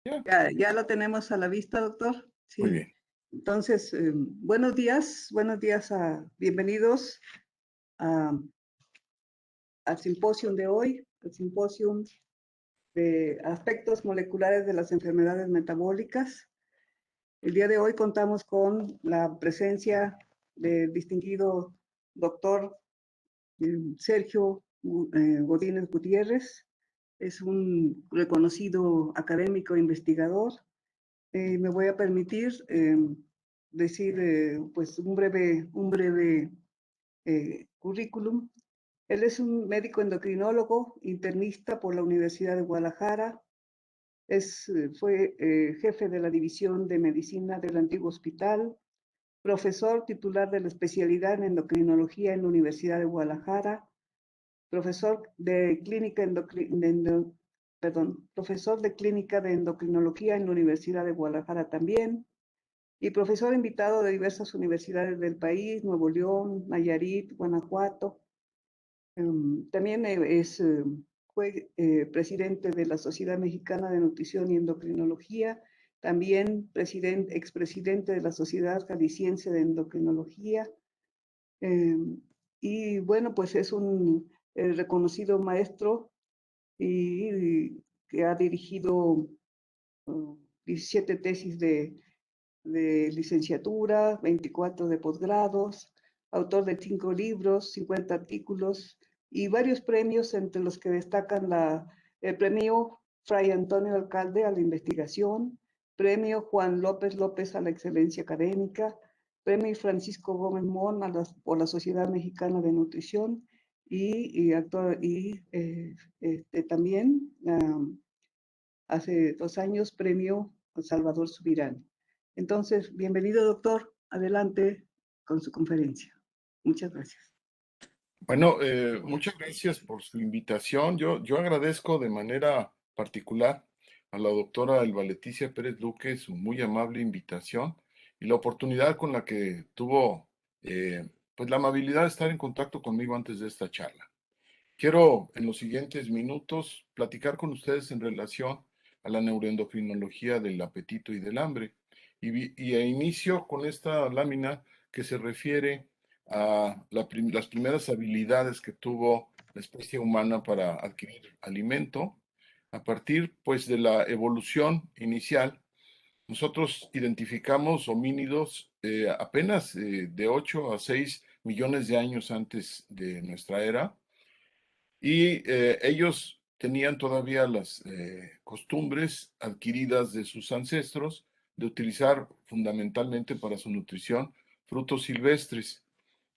Ya, Ya lo tenemos a la vista, doctor. muy Sí. bien. Entonces, buenos días bienvenidos a- al simposio de hoy, el simposio de aspectos moleculares de las enfermedades metabólicas. El día de hoy contamos con la presencia del distinguido doctor Sergio Godínez Gutiérrez. Es un reconocido académico e investigador. Me voy a permitir decir pues un breve currículum. Él es un médico endocrinólogo, internista por la Universidad de Guadalajara. Fue jefe de la División de Medicina del antiguo hospital, profesor titular de la especialidad en endocrinología en la Universidad de Guadalajara, profesor de profesor de clínica de endocrinología en la Universidad de Guadalajara también, y profesor invitado de diversas universidades del país, Nuevo León, Nayarit, Guanajuato. También fue presidente de la Sociedad Mexicana de Nutrición y Endocrinología, también expresidente de la Sociedad Jalisciense de Endocrinología. Y bueno, pues es un reconocido maestro y que ha dirigido 17 tesis de licenciatura, 24 de posgrados, autor de 5 libros, 50 artículos y varios premios, entre los que destacan el premio Fray Antonio Alcalde a la investigación, premio Juan López López a la excelencia académica, premio Francisco Gómez Mon por la Sociedad Mexicana de Nutrición también hace 2 años premio Salvador Subirán. Entonces, bienvenido, doctor. Adelante con su conferencia. Muchas gracias. Bueno, muchas gracias por su invitación. Yo agradezco de manera particular a la doctora Elba Leticia Pérez Duque su muy amable invitación y la oportunidad con la que tuvo pues la amabilidad de estar en contacto conmigo antes de esta charla. Quiero en los siguientes minutos platicar con ustedes en relación a la neuroendocrinología del apetito y del hambre. Y inicio con esta lámina que se refiere a las primeras habilidades que tuvo la especie humana para adquirir alimento. A partir, pues, de la evolución inicial, nosotros identificamos homínidos apenas de 8 a 6 millones de años antes de nuestra era, y ellos tenían todavía las costumbres adquiridas de sus ancestros de utilizar fundamentalmente para su nutrición frutos silvestres.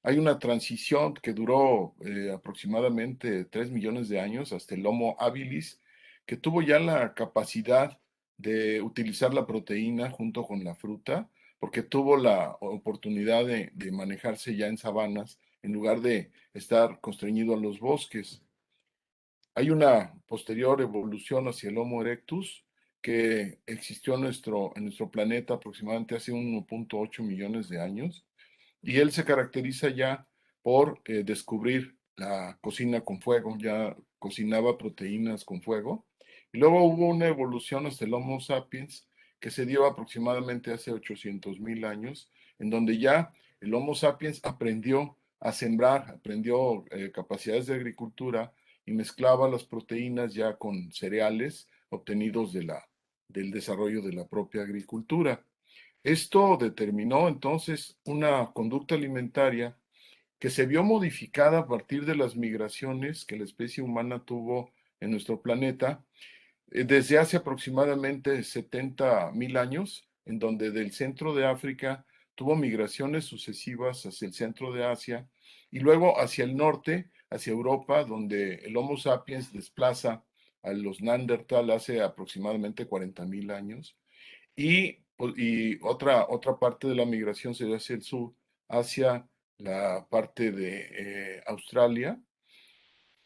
Hay una transición que duró aproximadamente 3 millones de años hasta el Homo habilis, que tuvo ya la capacidad de utilizar la proteína junto con la fruta, porque tuvo la oportunidad de manejarse ya en sabanas en lugar de estar constreñido a los bosques. Hay una posterior evolución hacia el Homo erectus que existió en nuestro planeta aproximadamente hace 1.8 millones de años, y él se caracteriza ya por descubrir la cocina con fuego, ya cocinaba proteínas con fuego. Y luego hubo una evolución hasta el Homo sapiens que se dio aproximadamente hace 800.000 años, en donde ya el Homo sapiens aprendió a sembrar, aprendió capacidades de agricultura y mezclaba las proteínas ya con cereales obtenidos del desarrollo de la propia agricultura. Esto determinó entonces una conducta alimentaria que se vio modificada a partir de las migraciones que la especie humana tuvo en nuestro planeta desde hace aproximadamente 70.000 años, en donde del centro de África tuvo migraciones sucesivas hacia el centro de Asia y luego hacia el norte, hacia Europa, donde el Homo sapiens desplaza a los Neandertal hace aproximadamente 40.000 años. Y otra parte de la migración se dio hacia el sur, hacia la parte de Australia.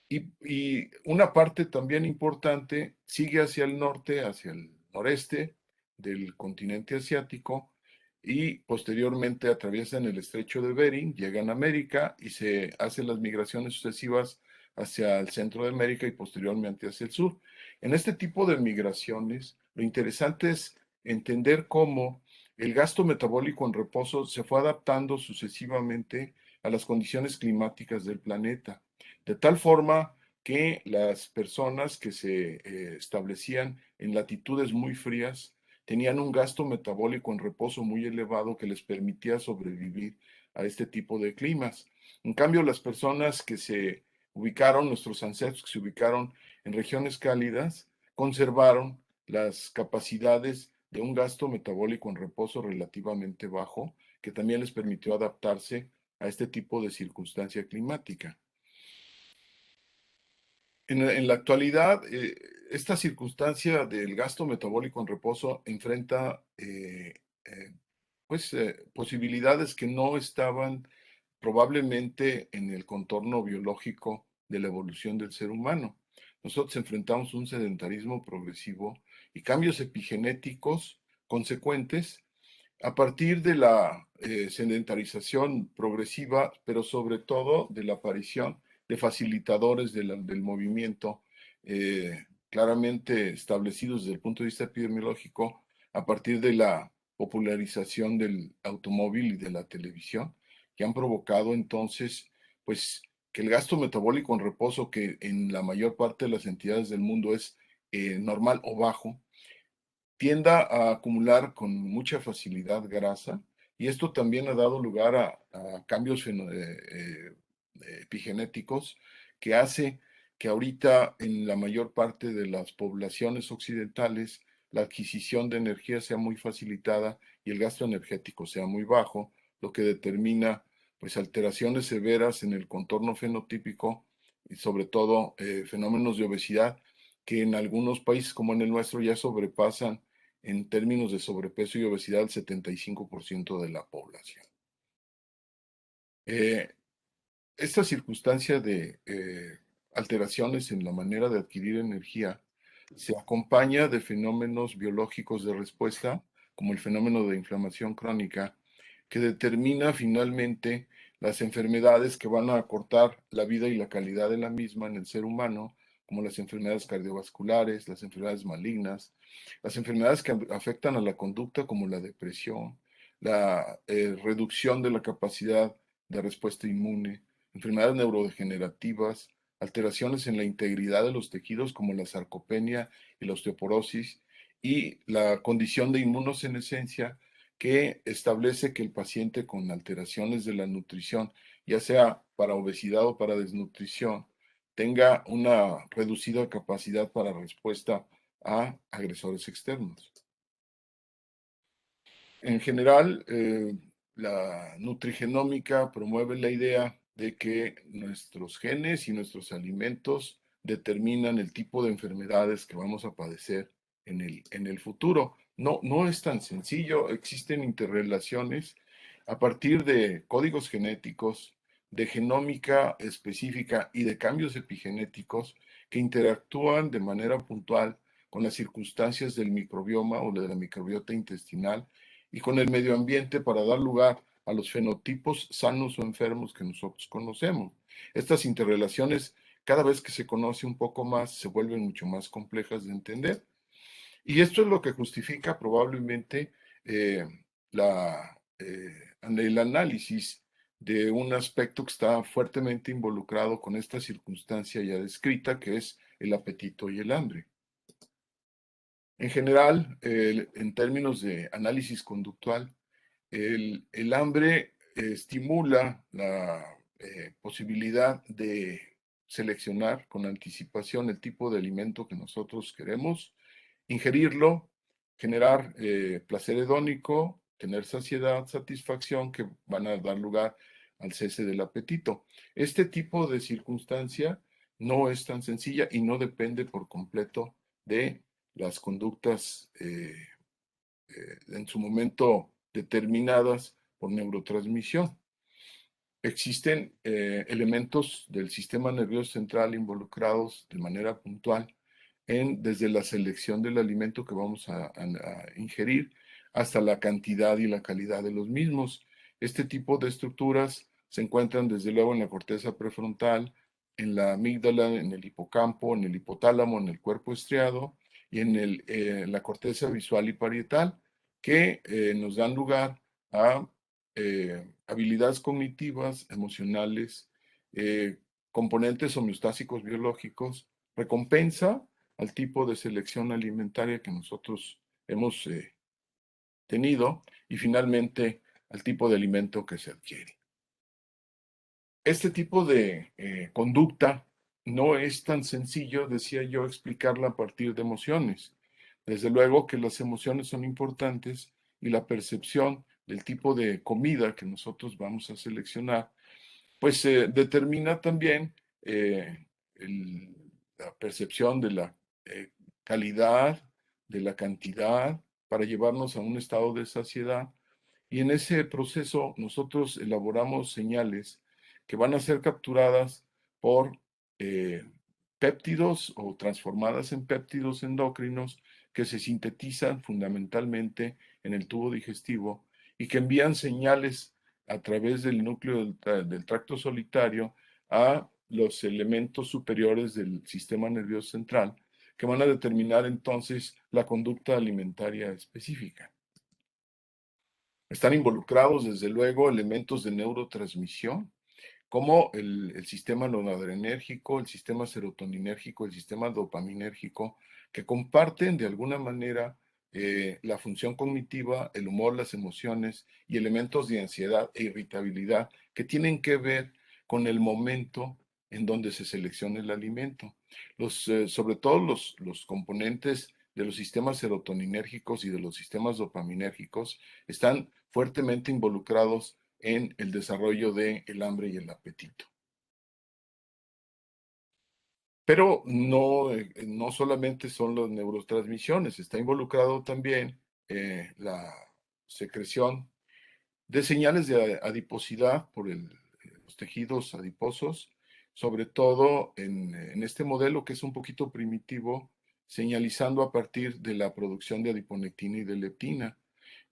Y una parte también importante sigue hacia el norte, hacia el noreste del continente asiático, y posteriormente atraviesan el estrecho de Bering, llegan a América y se hacen las migraciones sucesivas hacia el centro de América y posteriormente hacia el sur. En este tipo de migraciones, lo interesante es entender cómo el gasto metabólico en reposo se fue adaptando sucesivamente a las condiciones climáticas del planeta, de tal forma que las personas que se establecían en latitudes muy frías tenían un gasto metabólico en reposo muy elevado que les permitía sobrevivir a este tipo de climas. En cambio, las personas que se ubicaron, nuestros ancestros que se ubicaron en regiones cálidas, conservaron las capacidades de un gasto metabólico en reposo relativamente bajo, que también les permitió adaptarse a este tipo de circunstancia climática. En la actualidad, esta circunstancia del gasto metabólico en reposo enfrenta posibilidades que no estaban probablemente en el contorno biológico de la evolución del ser humano. Nosotros enfrentamos un sedentarismo progresivo y cambios epigenéticos consecuentes a partir de la sedentarización progresiva, pero sobre todo de la aparición de facilitadores del movimiento claramente establecidos desde el punto de vista epidemiológico a partir de la popularización del automóvil y de la televisión, que han provocado entonces, pues, que el gasto metabólico en reposo, que en la mayor parte de las entidades del mundo es normal o bajo, tienda a acumular con mucha facilidad grasa y esto también ha dado lugar a cambios epigenéticos que hace que ahorita en la mayor parte de las poblaciones occidentales la adquisición de energía sea muy facilitada y el gasto energético sea muy bajo, lo que determina pues alteraciones severas en el contorno fenotípico y sobre todo fenómenos de obesidad que en algunos países como en el nuestro ya sobrepasan en términos de sobrepeso y obesidad el 75% de la población. Eh, esta circunstancia de alteraciones en la manera de adquirir energía se acompaña de fenómenos biológicos de respuesta, como el fenómeno de inflamación crónica, que determina finalmente las enfermedades que van a acortar la vida y la calidad de la misma en el ser humano, como las enfermedades cardiovasculares, las enfermedades malignas, las enfermedades que afectan a la conducta, como la depresión, la reducción de la capacidad de respuesta inmune, enfermedades neurodegenerativas, alteraciones en la integridad de los tejidos como la sarcopenia y la osteoporosis, y la condición de inmunosenescencia que establece que el paciente con alteraciones de la nutrición, ya sea para obesidad o para desnutrición, tenga una reducida capacidad para respuesta a agresores externos. En general, la nutrigenómica promueve la idea de que nuestros genes y nuestros alimentos determinan el tipo de enfermedades que vamos a padecer en el futuro. No, no es tan sencillo, existen interrelaciones a partir de códigos genéticos, de genómica específica y de cambios epigenéticos que interactúan de manera puntual con las circunstancias del microbioma o de la microbiota intestinal y con el medio ambiente para dar lugar a los fenotipos sanos o enfermos que nosotros conocemos. Estas interrelaciones, cada vez que se conoce un poco más, se vuelven mucho más complejas de entender. Y esto es lo que justifica probablemente eh, el análisis de un aspecto que está fuertemente involucrado con esta circunstancia ya descrita, que es el apetito y el hambre. En general, en términos de análisis conductual, el hambre estimula la posibilidad de seleccionar con anticipación el tipo de alimento que nosotros queremos, ingerirlo, generar placer hedónico, tener saciedad, satisfacción que van a dar lugar al cese del apetito. Este tipo de circunstancia no es tan sencilla y no depende por completo de las conductas en su momento determinadas por neurotransmisión. Existen elementos del sistema nervioso central involucrados de manera puntual desde la selección del alimento que vamos a ingerir hasta la cantidad y la calidad de los mismos. Este tipo de estructuras se encuentran desde luego en la corteza prefrontal, en la amígdala, en el hipocampo, en el hipotálamo, en el cuerpo estriado y en la corteza visual y parietal, que nos dan lugar a habilidades cognitivas, emocionales, componentes homeostásicos biológicos, recompensa al tipo de selección alimentaria que nosotros hemos tenido y finalmente al tipo de alimento que se adquiere. Este tipo de conducta no es tan sencillo, decía yo, explicarla a partir de emociones. Desde luego que las emociones son importantes y la percepción del tipo de comida que nosotros vamos a seleccionar, pues determina también eh, la percepción de la eh, calidad, de la cantidad, para llevarnos a un estado de saciedad y en ese proceso nosotros elaboramos señales que van a ser capturadas por eh, péptidos o transformadas en péptidos endocrinos que se sintetizan fundamentalmente en el tubo digestivo y que envían señales a través del núcleo del tracto solitario a los elementos superiores del sistema nervioso central que van a determinar entonces la conducta alimentaria específica. Están involucrados, desde luego, elementos de neurotransmisión, como el sistema noradrenérgico, el sistema serotoninérgico, el sistema dopaminérgico, que comparten de alguna manera la función cognitiva, el humor, las emociones y elementos de ansiedad e irritabilidad que tienen que ver con el momento en donde se selecciona el alimento. Sobre todo los componentes de los sistemas serotoninérgicos y de los sistemas dopaminérgicos están fuertemente involucrados en el desarrollo del hambre y el apetito. Pero no solamente son las neurotransmisiones, está involucrado también la secreción de señales de adiposidad por los tejidos adiposos, sobre todo en este modelo que es un poquito primitivo, señalizando a partir de la producción de adiponectina y de leptina.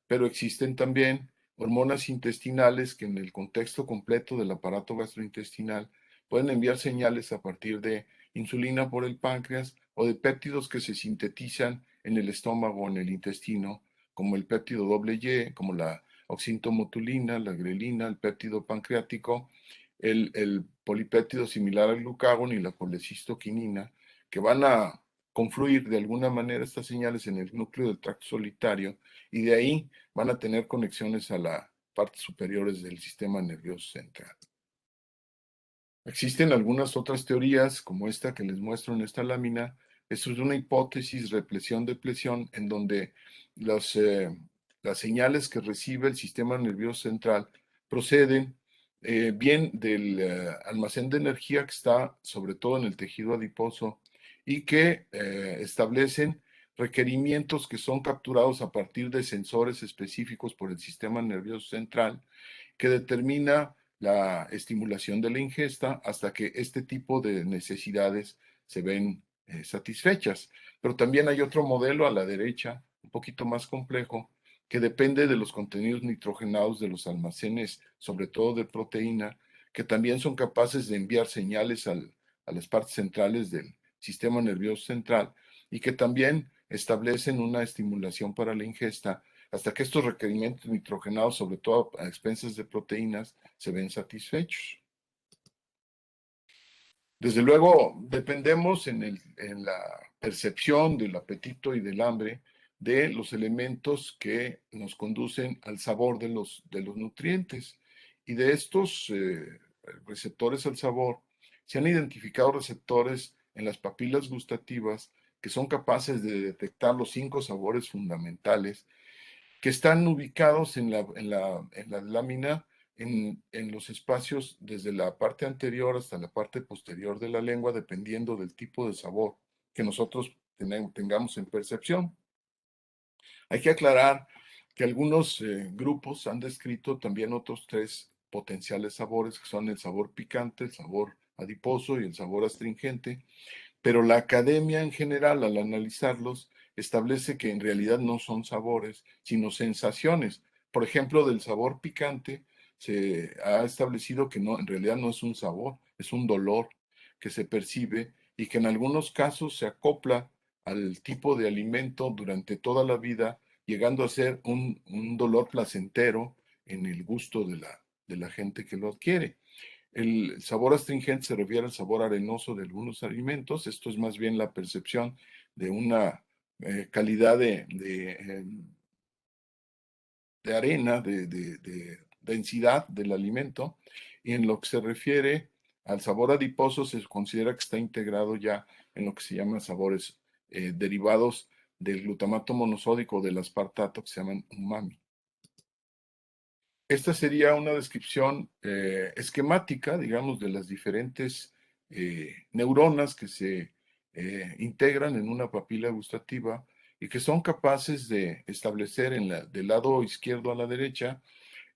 Pero existen también hormonas intestinales que en el contexto completo del aparato gastrointestinal pueden enviar señales a partir de insulina por el páncreas o de péptidos que se sintetizan en el estómago o en el intestino, como el péptido doble Y, como la oxintomotulina, la grelina, el péptido pancreático, el polipéptido similar al glucagón y la colecistoquinina, que van a confluir de alguna manera estas señales en el núcleo del tracto solitario y de ahí van a tener conexiones a las partes superiores del sistema nervioso central. Existen algunas otras teorías, como esta que les muestro en esta lámina. Esto es una hipótesis represión-depresión en donde las, las señales que recibe el sistema nervioso central proceden bien del almacén de energía que está sobre todo en el tejido adiposo y que establecen requerimientos que son capturados a partir de sensores específicos por el sistema nervioso central que determina la estimulación de la ingesta hasta que este tipo de necesidades se ven satisfechas. Pero también hay otro modelo a la derecha, un poquito más complejo, que depende de los contenidos nitrogenados de los almacenes, sobre todo de proteína, que también son capaces de enviar señales a las partes centrales del sistema nervioso central y que también establecen una estimulación para la ingesta hasta que estos requerimientos nitrogenados, sobre todo a expensas de proteínas, se ven satisfechos. Desde luego, dependemos en la percepción del apetito y del hambre de los elementos que nos conducen al sabor de los nutrientes. Y de estos receptores al sabor, se han identificado receptores en las papilas gustativas que son capaces de detectar los 5 sabores fundamentales que están ubicados en la lámina, en los espacios desde la parte anterior hasta la parte posterior de la lengua, dependiendo del tipo de sabor que nosotros tengamos en percepción. Hay que aclarar que algunos grupos han descrito también otros 3 potenciales sabores, que son el sabor picante, el sabor adiposo y el sabor astringente, pero la academia en general, al analizarlos, establece que en realidad no son sabores, sino sensaciones. Por ejemplo, del sabor picante se ha establecido que no, en realidad no es un sabor, es un dolor, que se percibe y que en algunos casos se acopla al tipo de alimento durante toda la vida, llegando a ser un dolor placentero en el gusto de la gente que lo adquiere. El sabor astringente se refiere al sabor arenoso de algunos alimentos. Esto es más bien la percepción de una calidad de arena, de densidad del alimento. Y en lo que se refiere al sabor adiposo, se considera que está integrado ya en lo que se llama sabores derivados del glutamato monosódico del aspartato, que se llaman umami. Esta sería una descripción esquemática, digamos, de las diferentes neuronas que se integran en una papila gustativa y que son capaces de establecer del lado izquierdo a la derecha,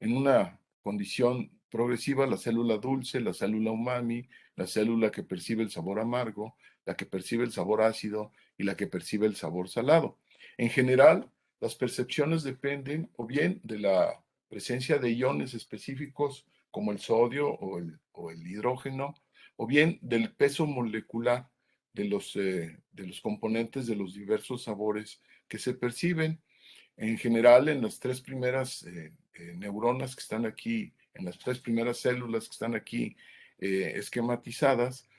en una condición progresiva, la célula dulce, la célula umami, la célula que percibe el sabor amargo, la que percibe el sabor ácido y la que percibe el sabor salado. En general, las percepciones dependen o bien de la presencia de iones específicos como el sodio o el hidrógeno, o bien del peso molecular de los componentes de los diversos sabores que se perciben. En general, en las tres primeras neuronas que están aquí, en las tres primeras células que están aquí esquematizadas,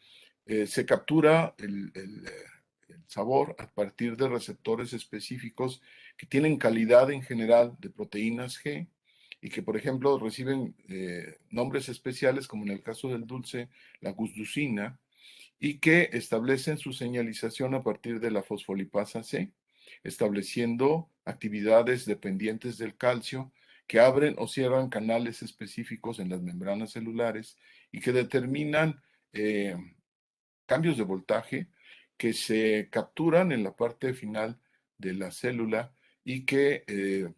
se captura el sabor a partir de receptores específicos que tienen calidad en general de proteínas G y que, por ejemplo, reciben nombres especiales, como en el caso del dulce, la gusducina, y que establecen su señalización a partir de la fosfolipasa C, estableciendo actividades dependientes del calcio que abren o cierran canales específicos en las membranas celulares y que determinan cambios de voltaje que se capturan en la parte final de la célula y que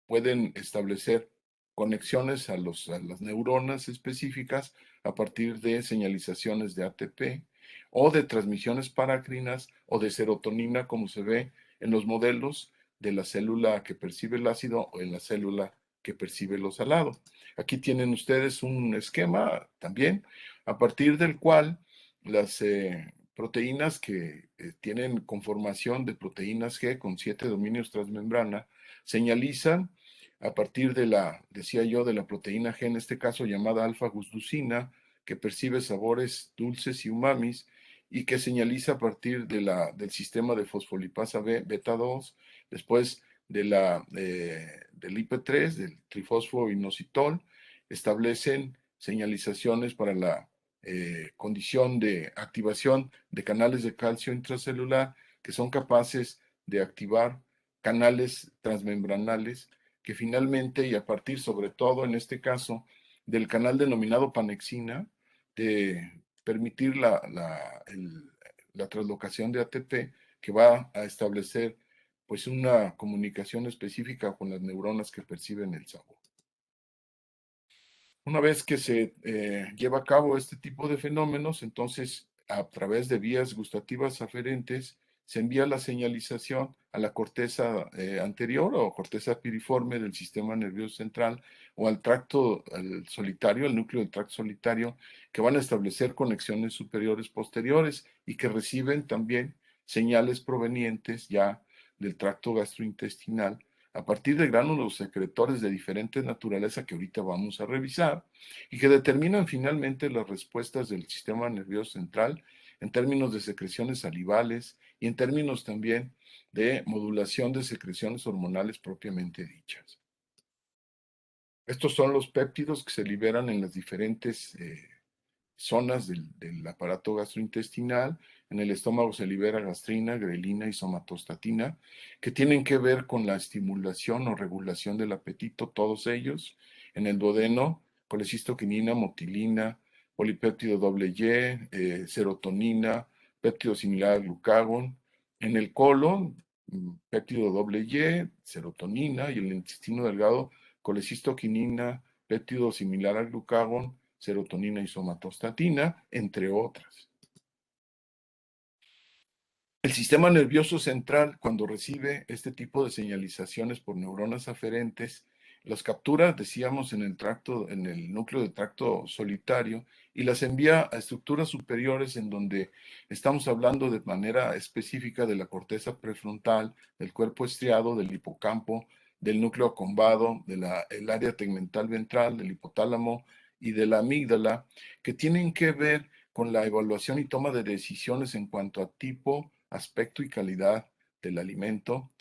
pueden establecer conexiones a las neuronas específicas a partir de señalizaciones de ATP o de transmisiones paracrinas o de serotonina, como se ve en los modelos de la célula que percibe el ácido o en la célula que percibe lo salado. Aquí tienen ustedes un esquema también a partir del cual las proteínas que tienen conformación de proteínas G con 7 dominios transmembrana señalizan a partir de decía yo, de la proteína G, en este caso llamada alfa-gusducina, que percibe sabores dulces y umamis y que señaliza a partir del sistema de fosfolipasa B, beta 2, después del IP3, del trifosfoinositol, establecen señalizaciones para la condición de activación de canales de calcio intracelular que son capaces de activar canales transmembranales que finalmente, y a partir sobre todo en este caso del canal denominado panexina, de permitir la translocación de ATP que va a establecer pues una comunicación específica con las neuronas que perciben el sabor. Una vez que se lleva a cabo este tipo de fenómenos, entonces a través de vías gustativas aferentes se envía la señalización a la corteza anterior o corteza piriforme del sistema nervioso central o al tracto al solitario, al núcleo del tracto solitario, que van a establecer conexiones superiores posteriores y que reciben también señales provenientes ya del tracto gastrointestinal a partir de gránulos secretores de diferente naturaleza que ahorita vamos a revisar y que determinan finalmente las respuestas del sistema nervioso central en términos de secreciones salivales y en términos también de modulación de secreciones hormonales propiamente dichas. Estos son los péptidos que se liberan en las diferentes zonas del aparato gastrointestinal. En el estómago se libera gastrina, grelina y somatostatina, que tienen que ver con la estimulación o regulación del apetito, todos ellos. En el duodeno, colecistoquinina, motilina, polipéptido Y, serotonina, péptido similar al glucagón. En el colon, péptido Y, serotonina, y en el intestino delgado, colecistoquinina, péptido similar al glucagón, serotonina y somatostatina, entre otras. El sistema nervioso central, cuando recibe este tipo de señalizaciones por neuronas aferentes, las captura, decíamos, en el tracto, en el núcleo de tracto solitario y las envía a estructuras superiores en donde estamos hablando de manera específica de la corteza prefrontal, del cuerpo estriado, del hipocampo, del núcleo combado, del área tegmental ventral, del hipotálamo y de la amígdala, que tienen que ver con la evaluación y toma de decisiones en cuanto a tipo, aspecto y calidad del alimento,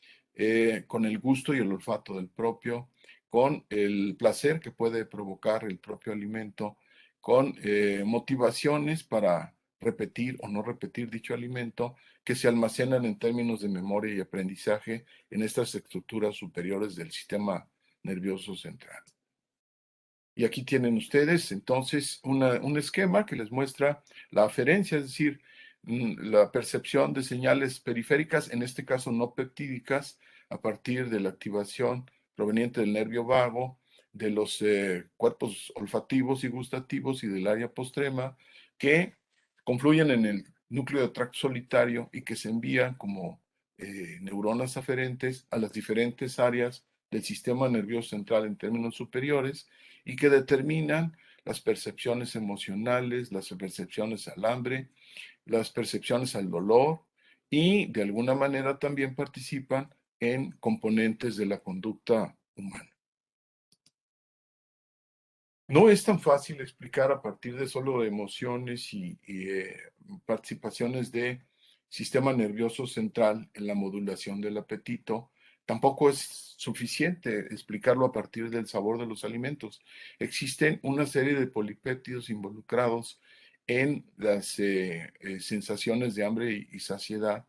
con el gusto y el olfato del propio, con el placer que puede provocar el propio alimento, con motivaciones para repetir o no repetir dicho alimento, que se almacenan en términos de memoria y aprendizaje en estas estructuras superiores del sistema nervioso central. Y aquí tienen ustedes entonces un esquema que les muestra la aferencia, es decir, la percepción de señales periféricas, en este caso no peptídicas, a partir de la activación proveniente del nervio vago, de los cuerpos olfativos y gustativos y del área postrema, que confluyen en el núcleo de tracto solitario y que se envían como neuronas aferentes a las diferentes áreas del sistema nervioso central en términos superiores y que determinan las percepciones emocionales, las percepciones al hambre, las percepciones al dolor y de alguna manera también participan en componentes de la conducta humana. No es tan fácil explicar a partir de solo emociones y participaciones de sistema nervioso central en la modulación del apetito. Tampoco es suficiente explicarlo a partir del sabor de los alimentos. Existen una serie de polipéptidos involucrados en las sensaciones de hambre y saciedad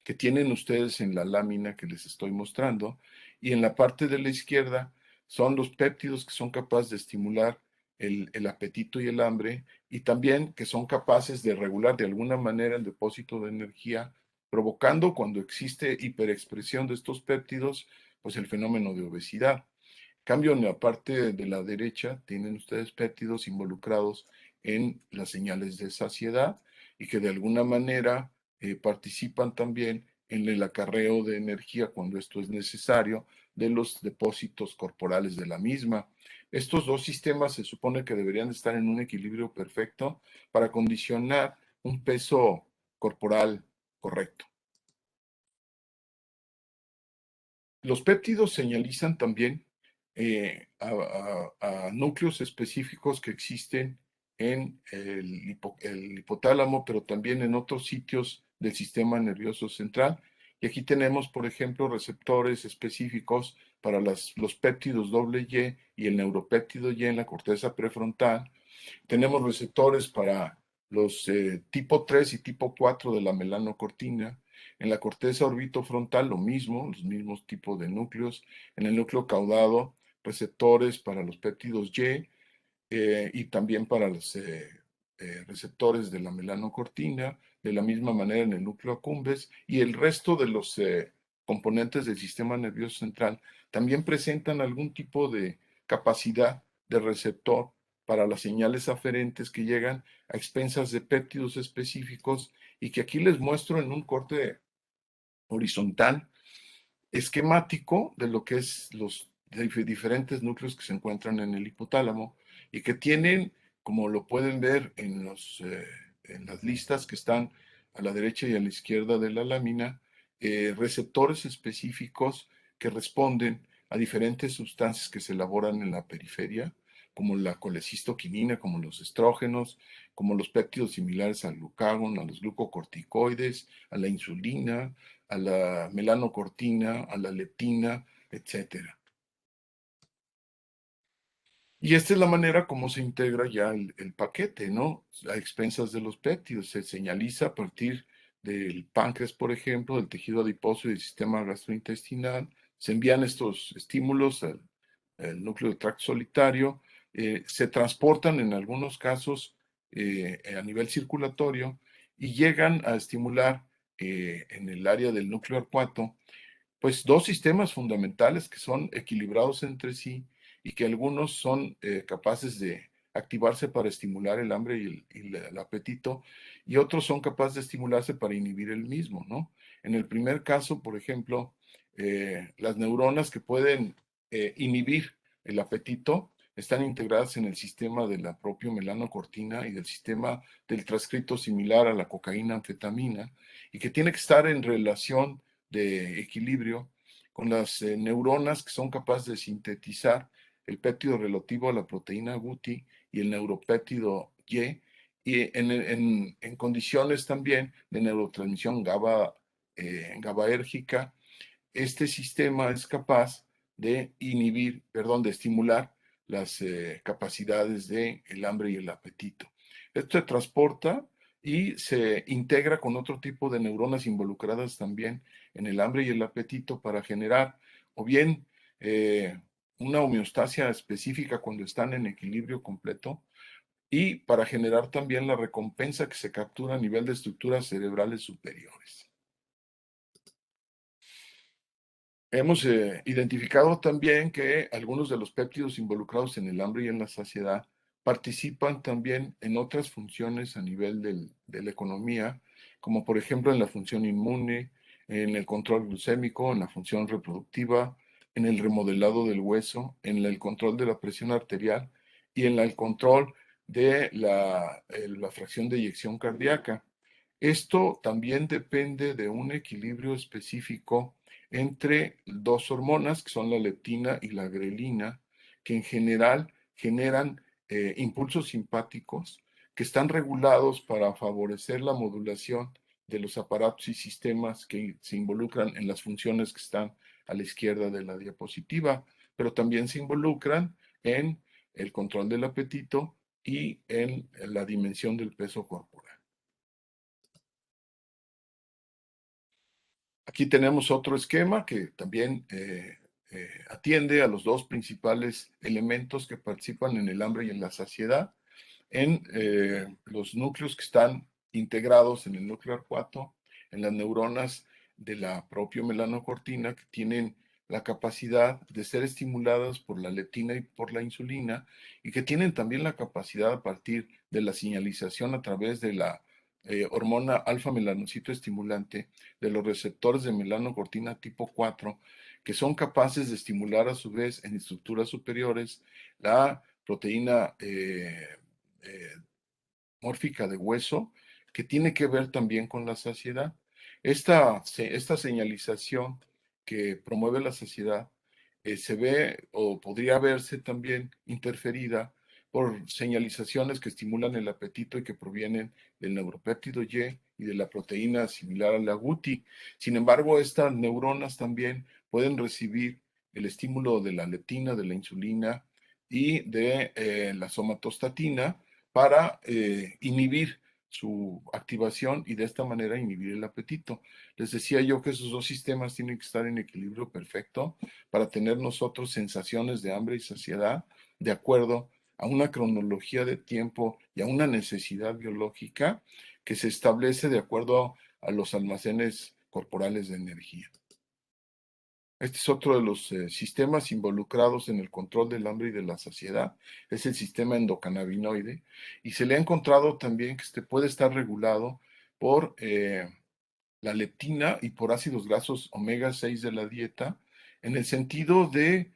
que tienen ustedes en la lámina que les estoy mostrando. Y en la parte de la izquierda son los péptidos que son capaces de estimular el apetito y el hambre y también que son capaces de regular de alguna manera el depósito de energía, provocando cuando existe hiperexpresión de estos péptidos, pues el fenómeno de obesidad. Cambio en la parte de la derecha, tienen ustedes péptidos involucrados en las señales de saciedad y que de alguna manera participan también en el acarreo de energía cuando esto es necesario de los depósitos corporales de la misma. Estos dos sistemas se supone que deberían estar en un equilibrio perfecto para condicionar un peso corporal correcto. Los péptidos señalizan también a núcleos específicos que existen en el hipotálamo, pero también en otros sitios del sistema nervioso central. Y aquí tenemos, por ejemplo, receptores específicos para los péptidos Y el neuropéptido Y en la corteza prefrontal. Tenemos receptores para los tipo 3 y tipo 4 de la melanocortina. En la corteza orbitofrontal lo mismo, los mismos tipos de núcleos. En el núcleo caudado, receptores para los péptidos y también para los receptores de la melanocortina, de la misma manera en el núcleo accumbens y el resto de los componentes del sistema nervioso central también presentan algún tipo de capacidad de receptor para las señales aferentes que llegan a expensas de péptidos específicos y que aquí les muestro en un corte horizontal esquemático de lo que es los diferentes núcleos que se encuentran en el hipotálamo y que tienen, como lo pueden ver en las listas que están a la derecha y a la izquierda de la lámina, receptores específicos que responden a diferentes sustancias que se elaboran en la periferia, como la colecistoquinina, como los estrógenos, como los péptidos similares al glucagón, a los glucocorticoides, a la insulina, a la melanocortina, a la leptina, etcétera. Y esta es la manera como se integra ya el paquete, ¿no? A expensas de los péptidos. Se señaliza a partir del páncreas, por ejemplo, del tejido adiposo y del sistema gastrointestinal. Se envían estos estímulos al núcleo de tracto solitario. Se transportan en algunos casos a nivel circulatorio y llegan a estimular en el área del núcleo arcuato pues dos sistemas fundamentales que son equilibrados entre sí y que algunos son capaces de activarse para estimular el hambre y el apetito y otros son capaces de estimularse para inhibir el mismo, ¿no? En el primer caso, por ejemplo, las neuronas que pueden inhibir el apetito, están integradas en el sistema de la propia melanocortina y del sistema del transcrito similar a la cocaína anfetamina, y que tiene que estar en relación de equilibrio con las neuronas que son capaces de sintetizar el péptido relativo a la proteína GUTI y el neuropéptido y en condiciones también de neurotransmisión GABAérgica. Este sistema es capaz de inhibir, perdón, de estimular las capacidades del hambre y el apetito. Esto se transporta y se integra con otro tipo de neuronas involucradas también en el hambre y el apetito para generar o bien una homeostasia específica cuando están en equilibrio completo y para generar también la recompensa que se captura a nivel de estructuras cerebrales superiores. Hemos identificado también que algunos de los péptidos involucrados en el hambre y en la saciedad participan también en otras funciones a nivel de la economía, como por ejemplo en la función inmune, en el control glucémico, en la función reproductiva, en el remodelado del hueso, en el control de la presión arterial y en el control de la fracción de eyección cardíaca. Esto también depende de un equilibrio específico entre dos hormonas, que son la leptina y la grelina, que en general generan impulsos simpáticos que están regulados para favorecer la modulación de los aparatos y sistemas que se involucran en las funciones que están a la izquierda de la diapositiva, pero también se involucran en el control del apetito y en la dimensión del peso corporal. Aquí tenemos otro esquema que también atiende a los dos principales elementos que participan en el hambre y en la saciedad, en los núcleos que están integrados en el núcleo arcuato, en las neuronas de la propia melanocortina que tienen la capacidad de ser estimuladas por la leptina y por la insulina y que tienen también la capacidad a partir de la señalización a través de la hormona alfa-melanocito estimulante de los receptores de melanocortina tipo 4, que son capaces de estimular a su vez en estructuras superiores la proteína eh, mórfica de hueso, que tiene que ver también con la saciedad. Esta señalización que promueve la saciedad se ve o podría verse también interferida por señalizaciones que estimulan el apetito y que provienen del neuropéptido y de la proteína similar a la GUTI. Sin embargo, estas neuronas también pueden recibir el estímulo de la leptina, de la insulina y de la somatostatina para inhibir su activación y de esta manera inhibir el apetito. Les decía yo que esos dos sistemas tienen que estar en equilibrio perfecto para tener nosotros sensaciones de hambre y saciedad de acuerdo a una cronología de tiempo y a una necesidad biológica que se establece de acuerdo a los almacenes corporales de energía. Este es otro de los sistemas involucrados en el control del hambre y de la saciedad, es el sistema endocannabinoide, y se le ha encontrado también que este puede estar regulado por la leptina y por ácidos grasos omega 6 de la dieta, en el sentido de,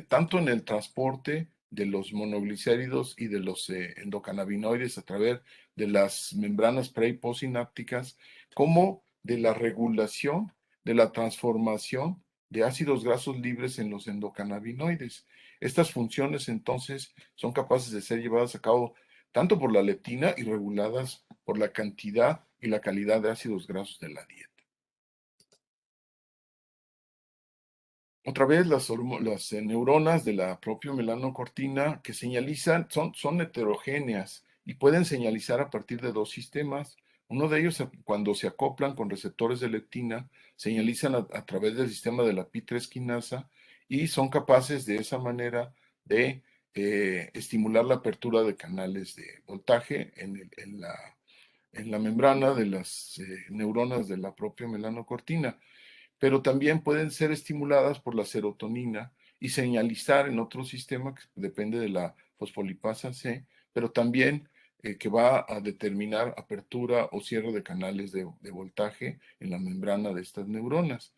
tanto en el transporte de los monoglicéridos y de los endocannabinoides a través de las membranas pre y postsinápticas, como de la regulación de la transformación de ácidos grasos libres en los endocannabinoides. Estas funciones entonces son capaces de ser llevadas a cabo tanto por la leptina y reguladas por la cantidad y la calidad de ácidos grasos de la dieta. Otra vez, las neuronas de la propia melanocortina que señalizan son heterogéneas y pueden señalizar a partir de dos sistemas. Uno de ellos, cuando se acoplan con receptores de leptina, señalizan a través del sistema de la Pi3 quinasa y son capaces de esa manera de estimular la apertura de canales de voltaje en la membrana de las neuronas de la propia melanocortina, pero también pueden ser estimuladas por la serotonina y señalizar en otro sistema que depende de la fosfolipasa C, pero también que va a determinar apertura o cierre de canales de voltaje en la membrana de estas neuronas.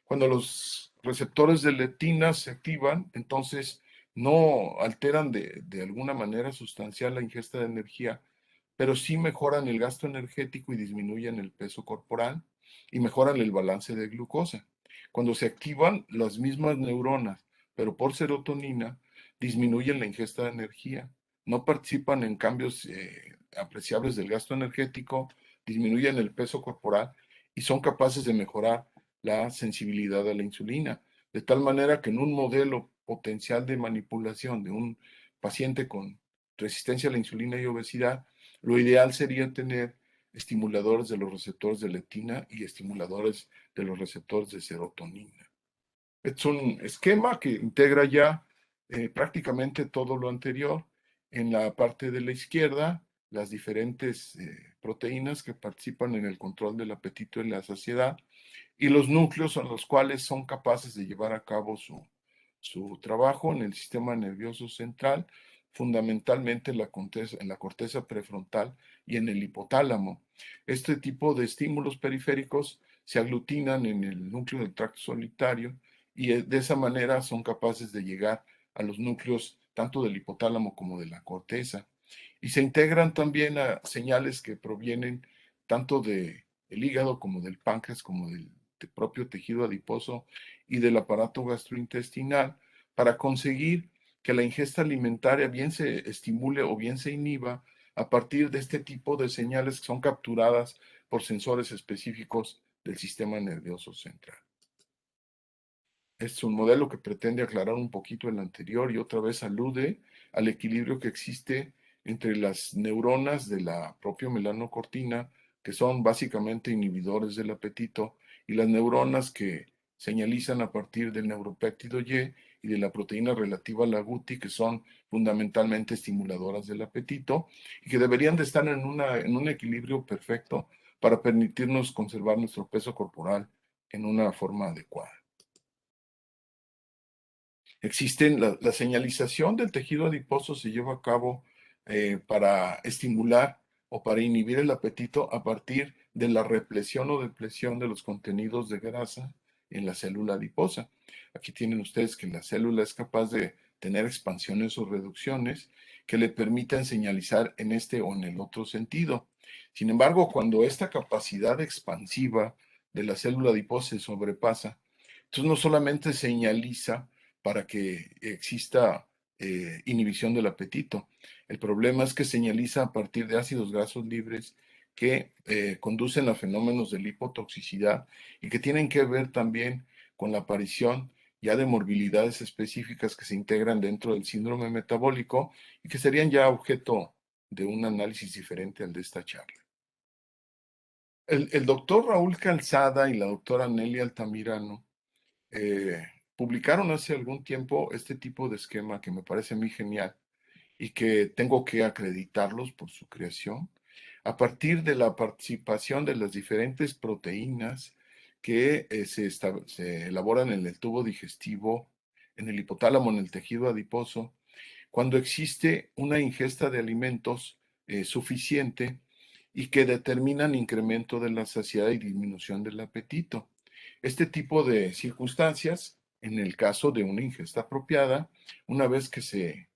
Cuando los receptores de leptina se activan, entonces no alteran de alguna manera sustancial la ingesta de energía, pero sí mejoran el gasto energético y disminuyen el peso corporal y mejoran el balance de glucosa. Cuando se activan las mismas neuronas, pero por serotonina, disminuyen la ingesta de energía, no participan en cambios apreciables del gasto energético, disminuyen el peso corporal y son capaces de mejorar la sensibilidad a la insulina, de tal manera que en un modelo potencial de manipulación de un paciente con resistencia a la insulina y obesidad, lo ideal sería tener estimuladores de los receptores de leptina y estimuladores de los receptores de serotonina. Es un esquema que integra ya prácticamente todo lo anterior. En la parte de la izquierda, las diferentes proteínas que participan en el control del apetito y la saciedad, y los núcleos a los cuales son capaces de llevar a cabo su trabajo en el sistema nervioso central, fundamentalmente en la corteza prefrontal y en el hipotálamo. Este tipo de estímulos periféricos se aglutinan en el núcleo del tracto solitario y de esa manera son capaces de llegar a los núcleos tanto del hipotálamo como de la corteza. Y se integran también a señales que provienen tanto del hígado como del páncreas, como del propio tejido adiposo y del aparato gastrointestinal para conseguir que la ingesta alimentaria bien se estimule o bien se inhiba a partir de este tipo de señales que son capturadas por sensores específicos del sistema nervioso central. Es un modelo que pretende aclarar un poquito el anterior y otra vez alude al equilibrio que existe entre las neuronas de la propia melanocortina, que son básicamente inhibidores del apetito, y las neuronas que señalizan a partir del neuropéptido y de la proteína relativa a la GUTI, que son fundamentalmente estimuladoras del apetito y que deberían de estar en un equilibrio perfecto para permitirnos conservar nuestro peso corporal en una forma adecuada. Existen la señalización del tejido adiposo se lleva a cabo para estimular o para inhibir el apetito a partir de la represión o depresión de los contenidos de grasa en la célula adiposa. Aquí tienen ustedes que la célula es capaz de tener expansiones o reducciones que le permitan señalizar en este o en el otro sentido. Sin embargo, cuando esta capacidad expansiva de la célula adiposa se sobrepasa, entonces no solamente señaliza para que exista inhibición del apetito. El problema es que señaliza a partir de ácidos grasos libres que conducen a fenómenos de lipotoxicidad y que tienen que ver también con la aparición ya de morbilidades específicas que se integran dentro del síndrome metabólico y que serían ya objeto de un análisis diferente al de esta charla. El doctor Raúl Calzada y la doctora Nelly Altamirano eh, publicaron hace algún tiempo este tipo de esquema que me parece muy genial y que tengo que acreditarlos por su creación a partir de la participación de las diferentes proteínas que se elaboran en el tubo digestivo, en el hipotálamo, en el tejido adiposo, cuando existe una ingesta de alimentos suficiente y que determinan incremento de la saciedad y disminución del apetito. Este tipo de circunstancias, en el caso de una ingesta apropiada, una vez que se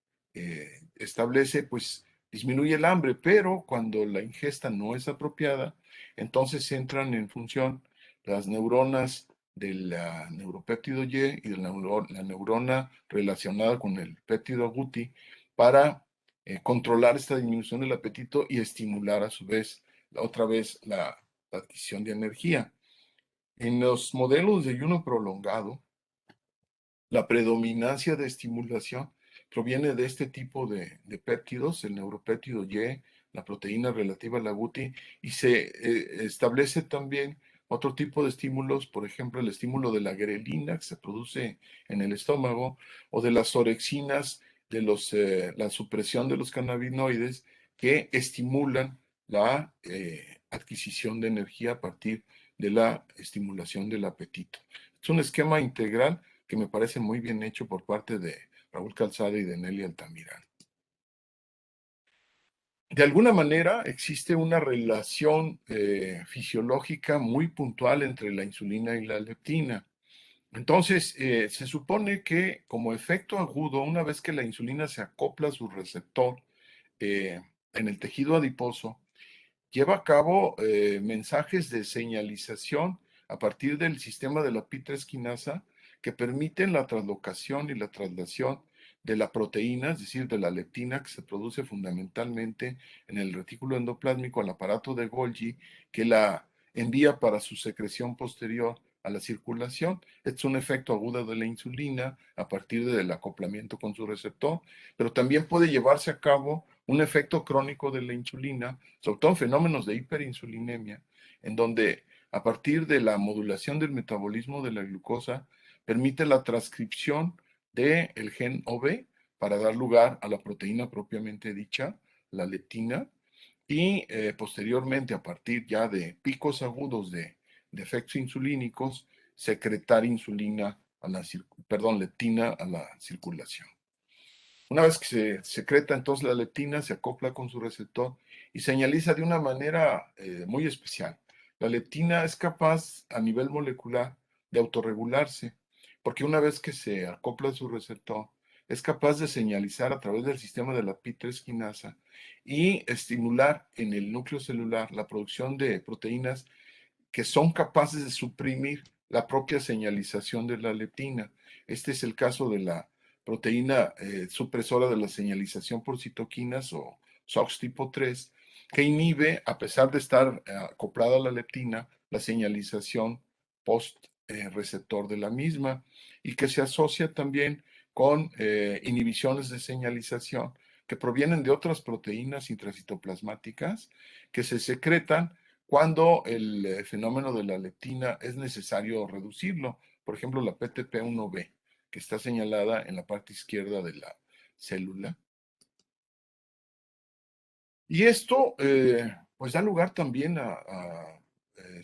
establece, pues disminuye el hambre, pero cuando la ingesta no es apropiada, entonces entran en función las neuronas del neuropéptido Y y de la neurona relacionada con el péptido agouti para controlar esta disminución del apetito y estimular a su vez, otra vez, la adquisición de energía. En los modelos de ayuno prolongado, la predominancia de estimulación proviene de este tipo de péptidos, el neuropéptido Y, la proteína relativa a la GUTI, y se establece también otro tipo de estímulos, por ejemplo, el estímulo de la grelina que se produce en el estómago, o de las orexinas, la supresión de los cannabinoides que estimulan la adquisición de energía a partir de la estimulación del apetito. Es un esquema integral que me parece muy bien hecho por parte de Raúl Calzada y de Nelly Altamirano. De alguna manera existe una relación fisiológica muy puntual entre la insulina y la leptina. Entonces, se supone que como efecto agudo, una vez que la insulina se acopla a su receptor en el tejido adiposo, lleva a cabo mensajes de señalización a partir del sistema de la Pi3 quinasa que permiten la translocación y la traslación de la proteína, es decir, de la leptina que se produce fundamentalmente en el retículo endoplásmico al aparato de Golgi, que la envía para su secreción posterior a la circulación. Es un efecto agudo de la insulina a partir del acoplamiento con su receptor, pero también puede llevarse a cabo un efecto crónico de la insulina, sobre todo en fenómenos de hiperinsulinemia, en donde a partir de la modulación del metabolismo de la glucosa permite la transcripción del gen OB para dar lugar a la proteína propiamente dicha, la leptina, y posteriormente, a partir ya de picos agudos de efectos insulínicos, secretar insulina a la, perdón, leptina a la circulación. Una vez que se secreta entonces la leptina, se acopla con su receptor y señaliza de una manera muy especial. La leptina es capaz a nivel molecular de autorregularse, porque una vez que se acopla a su receptor, es capaz de señalizar a través del sistema de la Pi3 quinasa y estimular en el núcleo celular la producción de proteínas que son capaces de suprimir la propia señalización de la leptina. Este es el caso de la proteína supresora de la señalización por citoquinas o SOX tipo 3, que inhibe, a pesar de estar acoplada a la leptina, la señalización post receptor de la misma y que se asocia también con inhibiciones de señalización que provienen de otras proteínas intracitoplasmáticas que se secretan cuando el fenómeno de la leptina es necesario reducirlo. Por ejemplo, la PTP1B, que está señalada en la parte izquierda de la célula. Y esto, pues, da lugar también a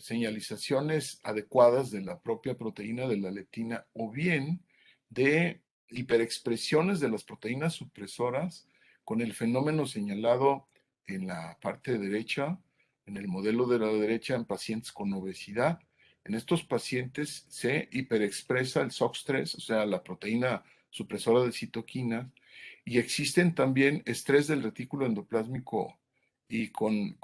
señalizaciones adecuadas de la propia proteína de la leptina o bien de hiperexpresiones de las proteínas supresoras con el fenómeno señalado en la parte derecha, en el modelo de la derecha en pacientes con obesidad. En estos pacientes se hiperexpresa el SOX3, o sea, la proteína supresora de citoquinas, y existen también estrés del retículo endoplásmico y con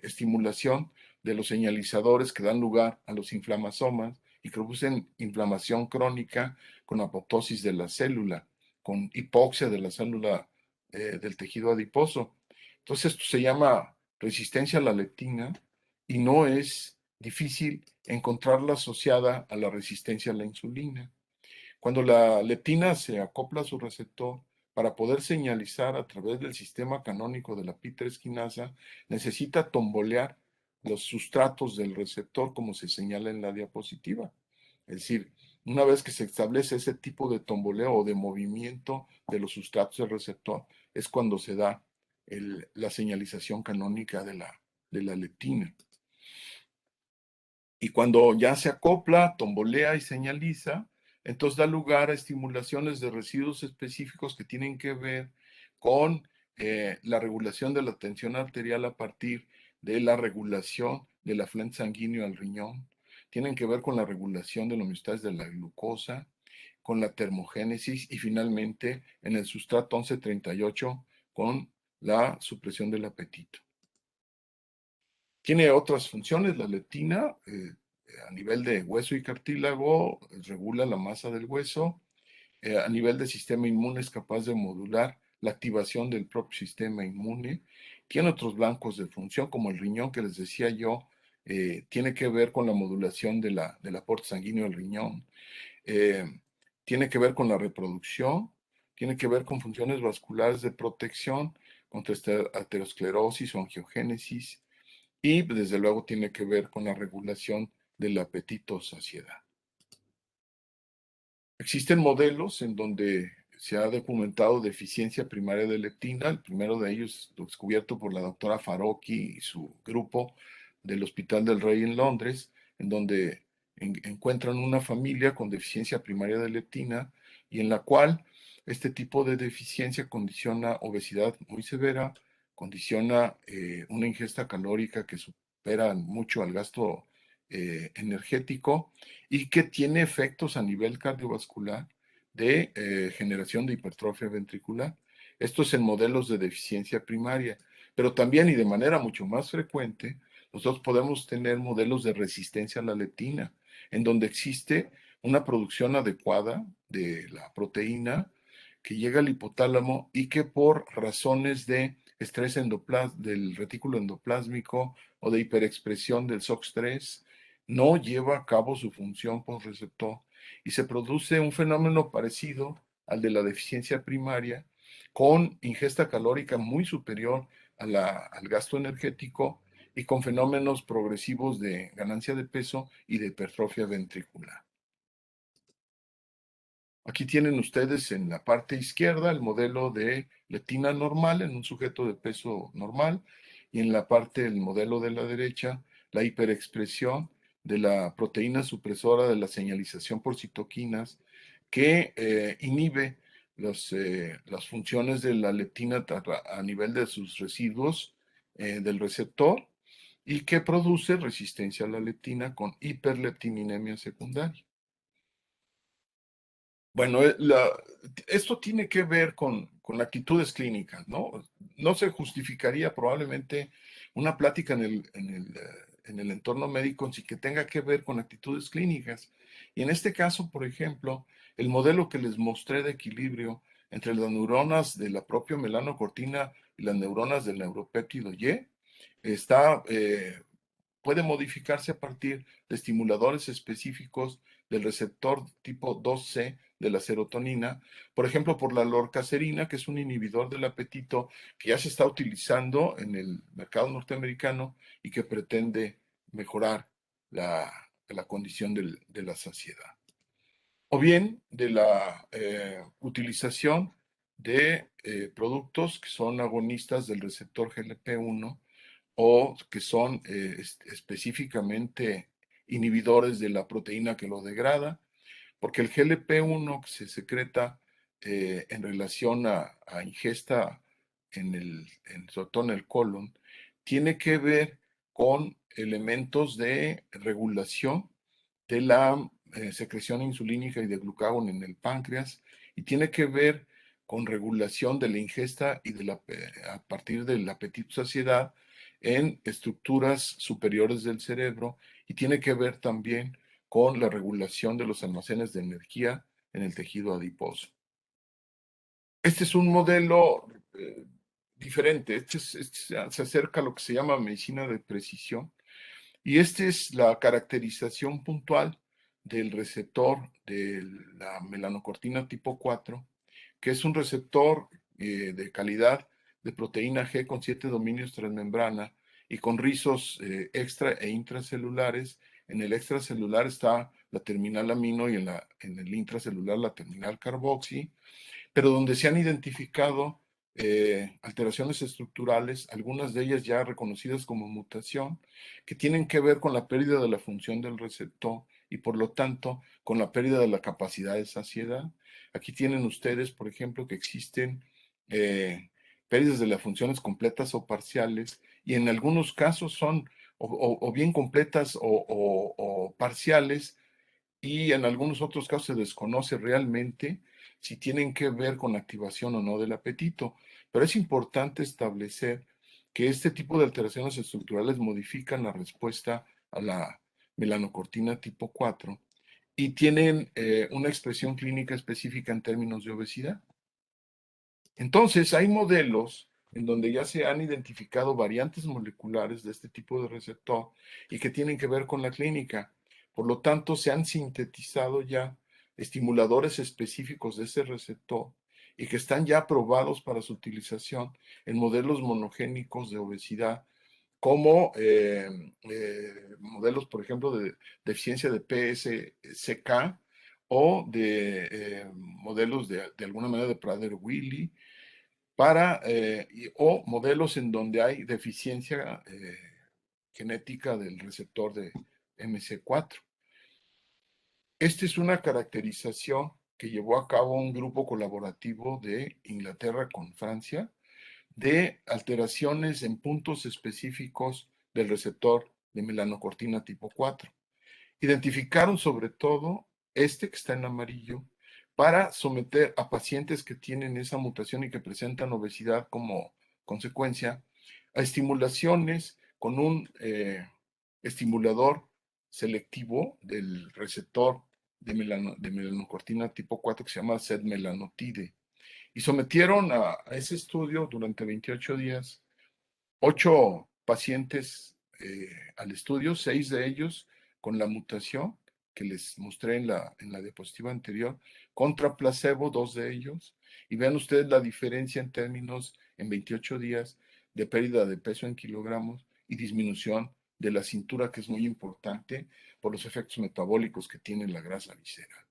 estimulación de los señalizadores que dan lugar a los inflamasomas y que producen inflamación crónica con apoptosis de la célula, con hipoxia de la célula del tejido adiposo. Entonces esto se llama resistencia a la leptina y no es difícil encontrarla asociada a la resistencia a la insulina. Cuando la leptina se acopla a su receptor, para poder señalizar a través del sistema canónico de la Pi3 quinasa, necesita tombolear los sustratos del receptor como se señala en la diapositiva. Es decir, una vez que se establece ese tipo de tomboleo o de movimiento de los sustratos del receptor, es cuando se da la señalización canónica de la leptina. Y cuando ya se acopla, tombolea y señaliza, entonces da lugar a estimulaciones de residuos específicos que tienen que ver con la regulación de la tensión arterial a partir de la regulación del afluente sanguíneo al riñón. Tienen que ver con la regulación de la homeostasis de la glucosa, con la termogénesis y finalmente en el sustrato 1138 con la supresión del apetito. Tiene otras funciones, la leptina, a nivel de hueso y cartílago, regula la masa del hueso. A nivel del sistema inmune es capaz de modular la activación del propio sistema inmune. Tiene otros blancos de función, como el riñón que les decía yo, tiene que ver con la modulación del aporte sanguíneo al riñón. Eh, Tiene que ver con la reproducción, tiene que ver con funciones vasculares de protección contra aterosclerosis o angiogénesis y desde luego tiene que ver con la regulación del apetito o saciedad. Existen modelos en donde se ha documentado deficiencia primaria de leptina. El primero de ellos descubierto por la doctora Farocchi y su grupo del Hospital del Rey en Londres, en donde encuentran una familia con deficiencia primaria de leptina y en la cual este tipo de deficiencia condiciona obesidad muy severa, condiciona una ingesta calórica que supera mucho al gasto energético y que tiene efectos a nivel cardiovascular de generación de hipertrofia ventricular. Esto es en modelos de deficiencia primaria, pero también y de manera mucho más frecuente, nosotros podemos tener modelos de resistencia a la leptina, en donde existe una producción adecuada de la proteína que llega al hipotálamo y que por razones de estrés del retículo endoplásmico o de hiperexpresión del SOX3 no lleva a cabo su función postreceptor y se produce un fenómeno parecido al de la deficiencia primaria con ingesta calórica muy superior al gasto energético y con fenómenos progresivos de ganancia de peso y de hipertrofia ventricular. Aquí tienen ustedes en la parte izquierda el modelo de leptina normal en un sujeto de peso normal y en la parte del modelo de la derecha la hiperexpresión de la proteína supresora de la señalización por citoquinas que inhibe las funciones de la leptina a nivel de sus residuos del receptor y que produce resistencia a la leptina con hiperleptininemia secundaria. Bueno, esto tiene que ver con actitudes clínicas, ¿no? No se justificaría probablemente una plática en el entorno médico sin que tenga que ver con actitudes clínicas. Y en este caso, por ejemplo, el modelo que les mostré de equilibrio entre las neuronas de la propia melanocortina y las neuronas del neuropéptido Y está puede modificarse a partir de estimuladores específicos del receptor tipo 2C de la serotonina, por ejemplo, por la lorcacerina, que es un inhibidor del apetito que ya se está utilizando en el mercado norteamericano y que pretende mejorar la condición de la saciedad. O bien de la utilización de productos que son agonistas del receptor GLP-1 o que son específicamente inhibidores de la proteína que lo degrada, porque el GLP-1 que se secreta en relación a ingesta sobre todo en el colon, tiene que ver con elementos de regulación de la secreción insulínica y de glucagón en el páncreas y tiene que ver con regulación de la ingesta y a partir del apetito-saciedad en estructuras superiores del cerebro y tiene que ver también con la regulación de los almacenes de energía en el tejido adiposo. Este es un modelo diferente, se acerca a lo que se llama medicina de precisión y esta es la caracterización puntual del receptor de la melanocortina tipo 4, que es un receptor de calidad de proteína G con 7 dominios transmembrana y con rizos extra e intracelulares. En el extracelular está la terminal amino y en el intracelular la terminal carboxi, pero donde se han identificado alteraciones estructurales, algunas de ellas ya reconocidas como mutación, que tienen que ver con la pérdida de la función del receptor y por lo tanto con la pérdida de la capacidad de saciedad. Aquí tienen ustedes, por ejemplo, que existen pérdidas de las funciones completas o parciales y en algunos casos son o bien completas o parciales y en algunos otros casos se desconoce realmente si tienen que ver con la activación o no del apetito. Pero es importante establecer que este tipo de alteraciones estructurales modifican la respuesta a la melanocortina tipo 4 y tienen una expresión clínica específica en términos de obesidad. Entonces, hay modelos en donde ya se han identificado variantes moleculares de este tipo de receptor y que tienen que ver con la clínica. Por lo tanto, se han sintetizado ya estimuladores específicos de ese receptor y que están ya aprobados para su utilización en modelos monogénicos de obesidad, como modelos, por ejemplo, de deficiencia de PSCK o de modelos de alguna manera de Prader-Willi o modelos en donde hay deficiencia genética del receptor de MC4. Esta es una caracterización que llevó a cabo un grupo colaborativo de Inglaterra con Francia de alteraciones en puntos específicos del receptor de melanocortina tipo 4. Identificaron sobre todo este que está en amarillo para someter a pacientes que tienen esa mutación y que presentan obesidad como consecuencia a estimulaciones con un estimulador selectivo del receptor de melanocortina tipo 4 que se llama setmelanotide. Y sometieron a ese estudio durante 28 días 8 pacientes al estudio, 6 de ellos con la mutación que les mostré en la diapositiva anterior, contra placebo, 2 de ellos, y vean ustedes la diferencia en términos en 28 días de pérdida de peso en kilogramos y disminución de la cintura, que es muy importante por los efectos metabólicos que tiene la grasa visceral.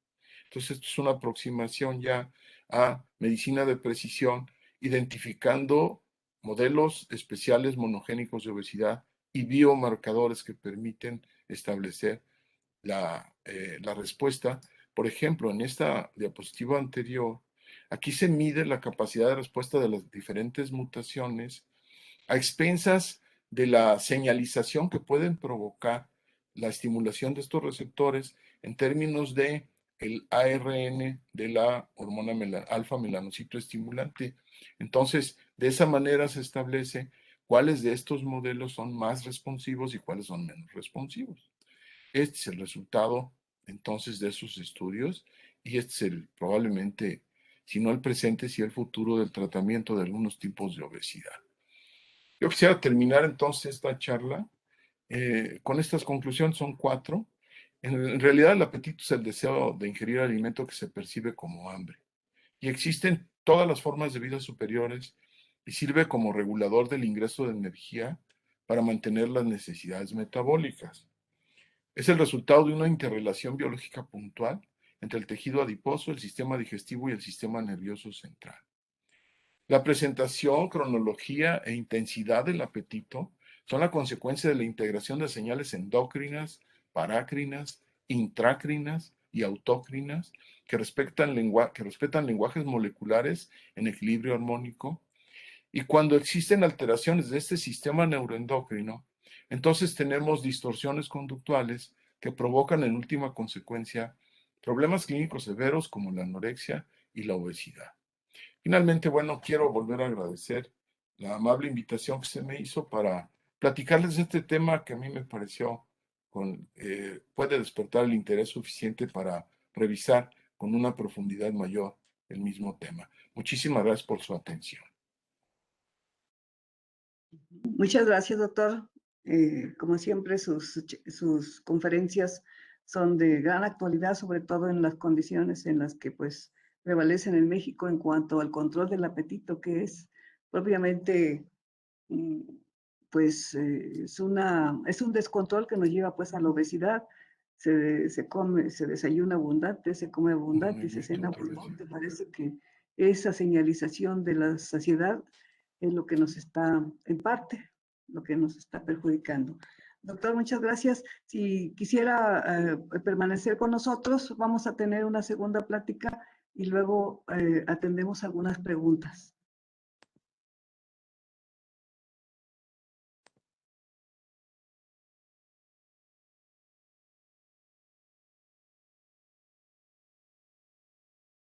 Entonces, esto es una aproximación ya a medicina de precisión, identificando modelos especiales monogénicos de obesidad y biomarcadores que permiten establecer la respuesta. Por ejemplo, en esta diapositiva anterior, aquí se mide la capacidad de respuesta de las diferentes mutaciones a expensas de la señalización que pueden provocar la estimulación de estos receptores en términos de el ARN de la hormona alfa melanocito estimulante. Entonces, de esa manera se establece cuáles de estos modelos son más responsivos y cuáles son menos responsivos. Este es el resultado entonces de esos estudios y este es probablemente, si no el presente, si el futuro del tratamiento de algunos tipos de obesidad. Yo quisiera terminar entonces esta charla con estas conclusiones, son 4. En realidad el apetito es el deseo de ingerir alimento que se percibe como hambre. Y existen todas las formas de vida superiores y sirve como regulador del ingreso de energía para mantener las necesidades metabólicas. Es el resultado de una interrelación biológica puntual entre el tejido adiposo, el sistema digestivo y el sistema nervioso central. La presentación, cronología e intensidad del apetito son la consecuencia de la integración de señales endócrinas, parácrinas, intracrinas y autócrinas que respetan lenguajes moleculares en equilibrio armónico. Y cuando existen alteraciones de este sistema neuroendocrino, entonces tenemos distorsiones conductuales que provocan en última consecuencia problemas clínicos severos como la anorexia y la obesidad. Finalmente, bueno, quiero volver a agradecer la amable invitación que se me hizo para platicarles de este tema que a mí me pareció puede despertar el interés suficiente para revisar con una profundidad mayor el mismo tema. Muchísimas gracias por su atención. Muchas gracias, doctor. Como siempre, sus conferencias son de gran actualidad, sobre todo en las condiciones en las que pues prevalecen en México en cuanto al control del apetito, que es propiamente pues es un descontrol que nos lleva pues a la obesidad. Se desayuna abundante, se come abundante y se cena abundante. Parece que esa señalización de la saciedad es lo que nos está, en parte, lo que nos está perjudicando. Doctor, muchas gracias. Si quisiera permanecer con nosotros, vamos a tener una segunda plática y luego atendemos algunas preguntas.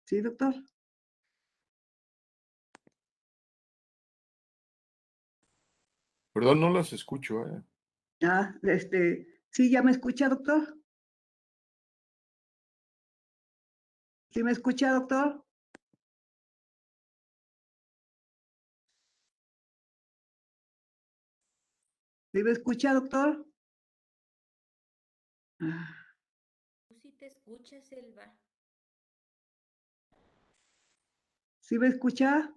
¿Sí, doctor? Perdón, no las escucho. ¿Sí ya me escucha, doctor? ¿Sí me escucha, doctor? ¿Sí me escucha, doctor? Tú sí te escuchas, Elba. ¿Sí me escucha?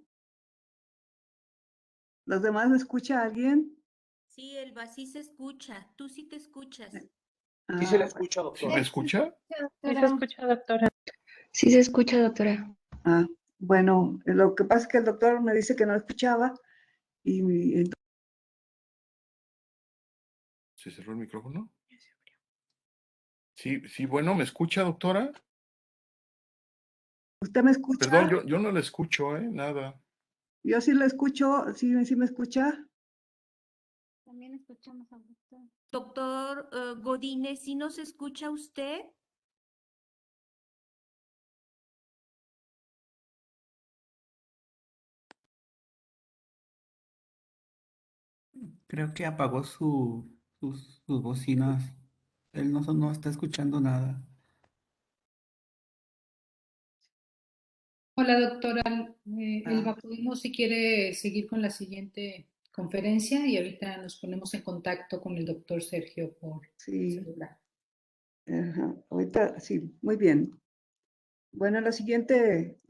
¿Los demás me escucha alguien? Sí, Elba, sí se escucha. Tú sí te escuchas. Sí se le Ah, escucha, ¿Sí doctora. me escucha? Sí se escucha, doctora. Sí se escucha, doctora. bueno, lo que pasa es que el doctor me dice que no escuchaba y entonces, ¿Se cerró el micrófono? Sí, sí, bueno, ¿me escucha, doctora? ¿usted me escucha? Perdón, yo no la escucho, nada. Yo sí lo escucho, sí me escucha. También escuchamos al doctor. Doctor Godínez, ¿sí nos escucha usted? Creo que apagó sus bocinas. Él no está escuchando nada. Hola, doctora Elba, Ah, podemos, si quiere, seguir con la siguiente conferencia y ahorita nos ponemos en contacto con el doctor Sergio por sí, celular. ajá, ahorita sí, muy bien. Bueno, la siguiente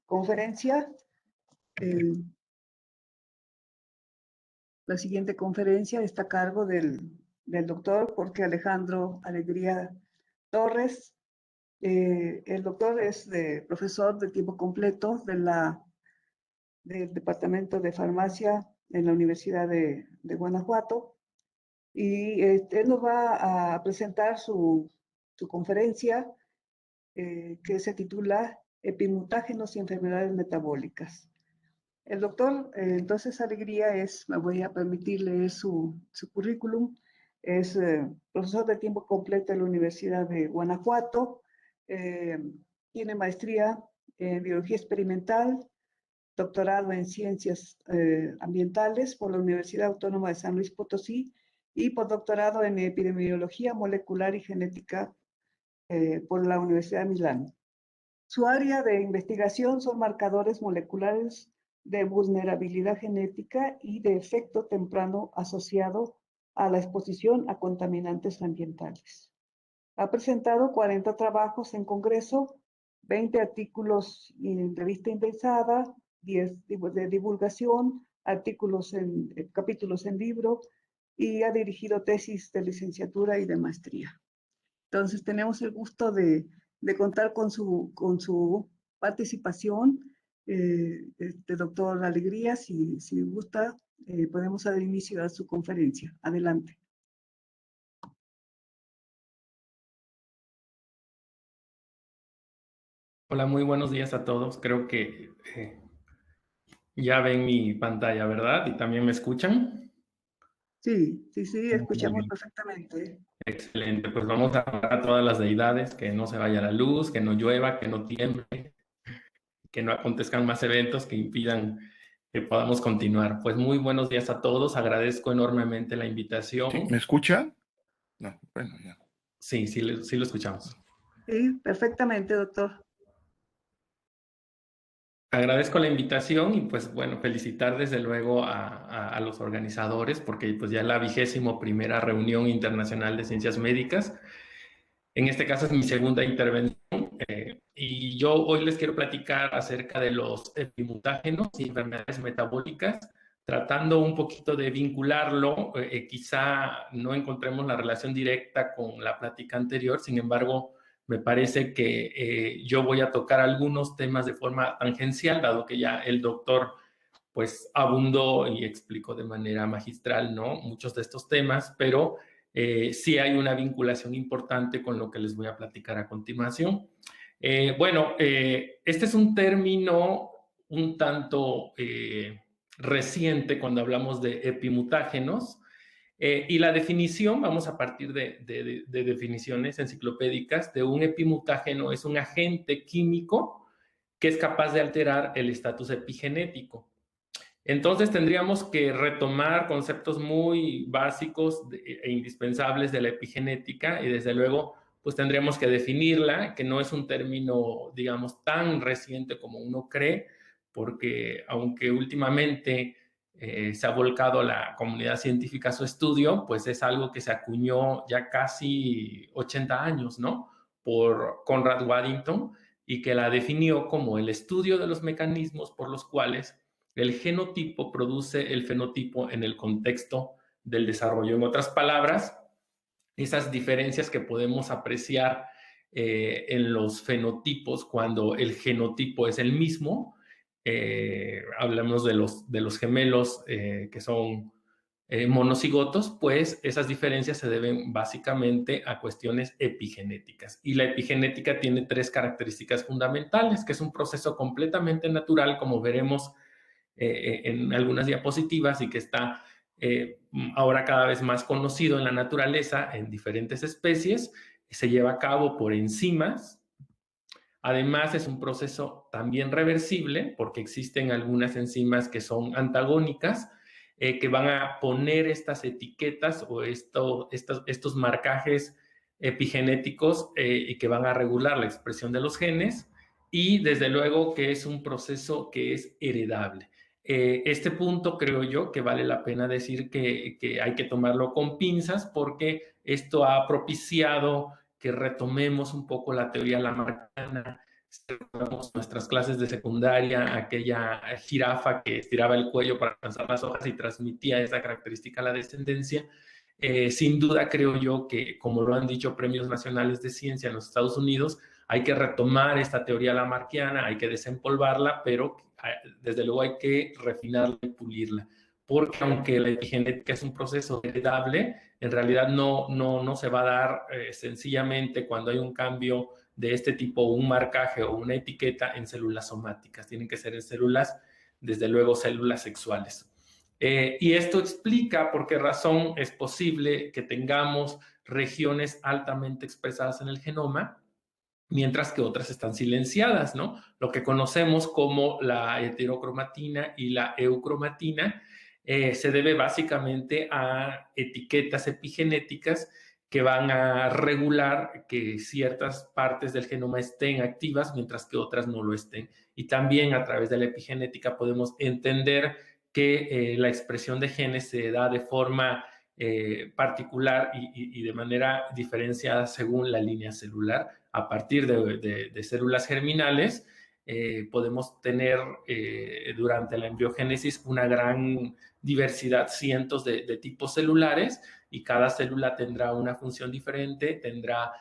conferencia, eh, la siguiente conferencia está a cargo del doctor Jorge Alejandro Alegría Torres. El doctor es profesor de tiempo completo del Departamento de Farmacia en la Universidad de Guanajuato. Y él nos va a presentar su conferencia que se titula Epimutágenos y enfermedades metabólicas. El doctor, entonces, Alegría me voy a permitir leer su currículum. Es profesor de tiempo completo en la Universidad de Guanajuato. eh, Tiene maestría en biología experimental, doctorado en ciencias ambientales por la Universidad Autónoma de San Luis Potosí y postdoctorado en epidemiología molecular y genética por la Universidad de Milán. Su área de investigación son marcadores moleculares de vulnerabilidad genética y de efecto temprano asociado a la exposición a contaminantes ambientales. Ha presentado 40 trabajos en congreso, 20 artículos en revista indexada, 10 de divulgación, artículos capítulos en libro y ha dirigido tesis de licenciatura y de maestría. Entonces, tenemos el gusto de contar con su participación. Doctor Alegría, si gusta, podemos dar inicio a su conferencia. Adelante. Hola, muy buenos días a todos. Creo que ya ven mi pantalla, ¿verdad? Y también me escuchan. Sí, Muy escuchamos bien, perfectamente. excelente. Pues vamos a orar a todas las deidades, que no se vaya la luz, que no llueva, que no tiemble, que no acontezcan más eventos que impidan que podamos continuar. Pues muy buenos días a todos. Agradezco enormemente la ¿Sí? invitación. ¿Me escuchan? No, bueno, ya. Sí, sí lo escuchamos. Sí, perfectamente, doctor. Agradezco la invitación y pues bueno, felicitar desde luego a los organizadores porque pues ya es la 21ª reunión internacional de ciencias médicas. En este caso es mi segunda intervención y yo hoy les quiero platicar acerca de los epimutágenos y enfermedades metabólicas, tratando un poquito de vincularlo. Quizá no encontremos la relación directa con la plática anterior, sin embargo, me parece que yo voy a tocar algunos temas de forma tangencial, dado que ya el doctor pues abundó y explicó de manera magistral, ¿no? Muchos de estos temas, pero sí hay una vinculación importante con lo que les voy a platicar a continuación. Este es un término un tanto reciente cuando hablamos de epimutágenos. Y la definición, vamos a partir de definiciones enciclopédicas, de un epimutágeno es un agente químico que es capaz de alterar el estatus epigenético. Entonces tendríamos que retomar conceptos muy básicos e indispensables de la epigenética y desde luego pues tendríamos que definirla, que no es un término digamos tan reciente como uno cree, porque aunque últimamente se ha volcado a la comunidad científica a su estudio, pues es algo que se acuñó ya casi 80 años, ¿no? Por Conrad Waddington y que la definió como el estudio de los mecanismos por los cuales el genotipo produce el fenotipo en el contexto del desarrollo. En otras palabras, esas diferencias que podemos apreciar en los fenotipos cuando el genotipo es el mismo, hablamos de los gemelos que son monocigotos, pues esas diferencias se deben básicamente a cuestiones epigenéticas. Y la epigenética tiene 3 características fundamentales, que es un proceso completamente natural, como veremos en algunas diapositivas y que está ahora cada vez más conocido en la naturaleza, en diferentes especies, se lleva a cabo por enzimas. Además, es un proceso también reversible porque existen algunas enzimas que son antagónicas, que van a poner estas etiquetas o estos marcajes epigenéticos y que van a regular la expresión de los genes, y desde luego que es un proceso que es heredable. Este punto creo yo que vale la pena decir que hay que tomarlo con pinzas, porque esto ha propiciado que retomemos un poco la teoría lamarckiana. Recordamos nuestras clases de secundaria, aquella jirafa que estiraba el cuello para alcanzar las hojas y transmitía esa característica a la descendencia. Sin duda creo yo que, como lo han dicho premios nacionales de ciencia en los Estados Unidos, hay que retomar esta teoría lamarckiana, hay que desempolvarla, pero desde luego hay que refinarla y pulirla, porque aunque la epigenética es un proceso heredable, en realidad no se va a dar sencillamente cuando hay un cambio de este tipo, un marcaje o una etiqueta en células somáticas. Tienen que ser en células, desde luego, células sexuales. Y esto explica por qué razón es posible que tengamos regiones altamente expresadas en el genoma, mientras que otras están silenciadas, ¿no? Lo que conocemos como la heterocromatina y la eucromatina se debe básicamente a etiquetas epigenéticas que van a regular que ciertas partes del genoma estén activas, mientras que otras no lo estén. Y también a través de la epigenética podemos entender que la expresión de genes se da de forma particular y de manera diferenciada según la línea celular. A partir de células germinales, podemos tener durante la embriogénesis una gran diversidad, cientos de tipos celulares, y cada célula tendrá una función diferente, tendrá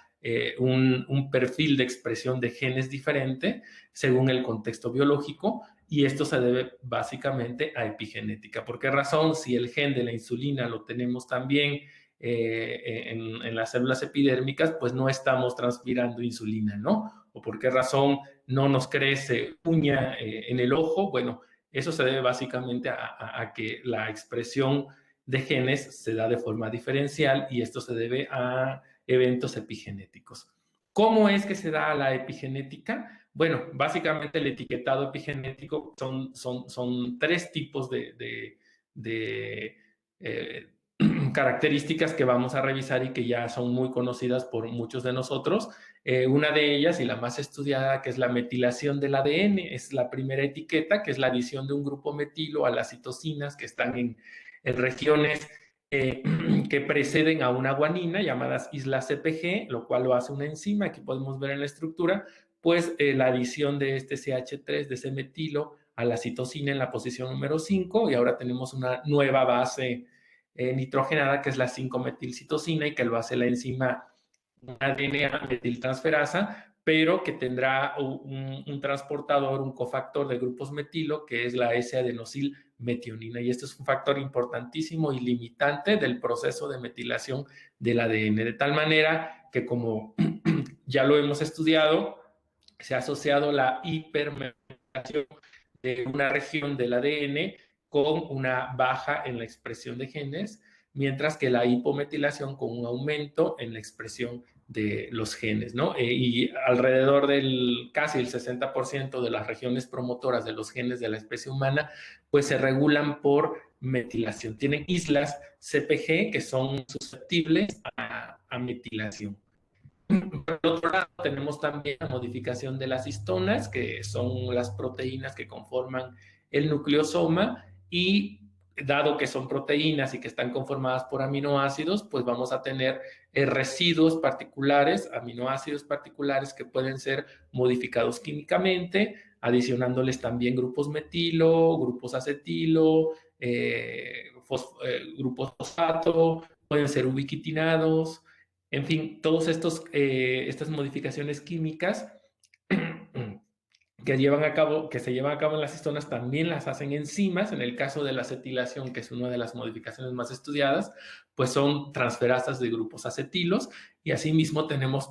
un perfil de expresión de genes diferente según el contexto biológico, y esto se debe básicamente a epigenética. ¿Por qué razón? Si el gen de la insulina lo tenemos también en las células epidérmicas, pues no estamos transpirando insulina, ¿no? ¿O por qué razón no nos crece uña en el ojo? Bueno, eso se debe básicamente a que la expresión de genes se da de forma diferencial, y esto se debe a eventos epigenéticos. ¿Cómo es que se da la epigenética? Bueno, básicamente el etiquetado epigenético son tres tipos de características que vamos a revisar y que ya son muy conocidas por muchos de nosotros. Una de ellas, y la más estudiada, que es la metilación del ADN, es la primera etiqueta, que es la adición de un grupo metilo a las citosinas que están en regiones que preceden a una guanina, llamadas islas CPG, lo cual lo hace una enzima. Aquí podemos ver en la estructura, pues la adición de este CH3, de ese metilo, a la citosina en la posición número 5, y ahora tenemos una nueva base nitrogenada, que es la 5-metilcitosina, y que lo hace la enzima ADN metiltransferasa, pero que tendrá un transportador, un cofactor de grupos metilo, que es la S-adenosilmetionina, y este es un factor importantísimo y limitante del proceso de metilación del ADN, de tal manera que, como ya lo hemos estudiado, se ha asociado la hipermetilación de una región del ADN con una baja en la expresión de genes, mientras que la hipometilación con un aumento en la expresión de los genes, ¿no? Y alrededor del casi el 60% de las regiones promotoras de los genes de la especie humana, pues se regulan por metilación. Tienen islas CPG que son susceptibles a metilación. Por otro lado, tenemos también la modificación de las histonas, que son las proteínas que conforman el nucleosoma, y dado que son proteínas y que están conformadas por aminoácidos, pues vamos a tener residuos particulares, aminoácidos particulares, que pueden ser modificados químicamente, adicionándoles también grupos metilo, grupos acetilo, grupos fosfato, pueden ser ubiquitinados. En fin, todas estas modificaciones químicas que se llevan a cabo en las histonas también las hacen enzimas. En el caso de la acetilación, que es una de las modificaciones más estudiadas, pues son transferasas de grupos acetilos, y asimismo tenemos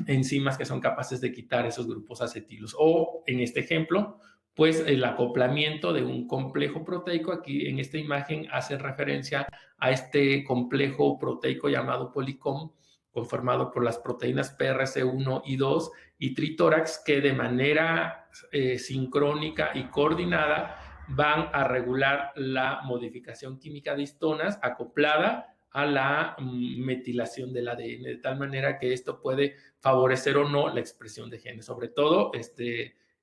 enzimas que son capaces de quitar esos grupos acetilos. O, en este ejemplo, pues el acoplamiento de un complejo proteico. Aquí en esta imagen hace referencia a este complejo proteico llamado Polycom, conformado por las proteínas PRC1 y 2 y tritórax, que de manera sincrónica y coordinada van a regular la modificación química de histonas acoplada a la metilación del ADN, de tal manera que esto puede favorecer o no la expresión de genes, sobre todo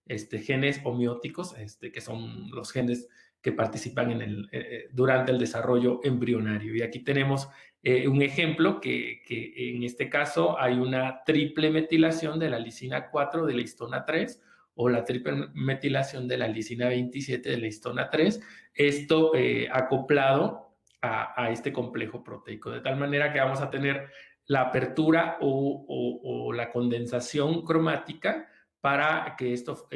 genes homeóticos, que son los genes que participan durante el desarrollo embrionario. Y aquí tenemos un ejemplo que en este caso hay una triple metilación de la lisina 4 de la histona 3 o la triple metilación de la lisina 27 de la histona 3, esto acoplado a este complejo proteico, de tal manera que vamos a tener la apertura o la condensación cromática para que esto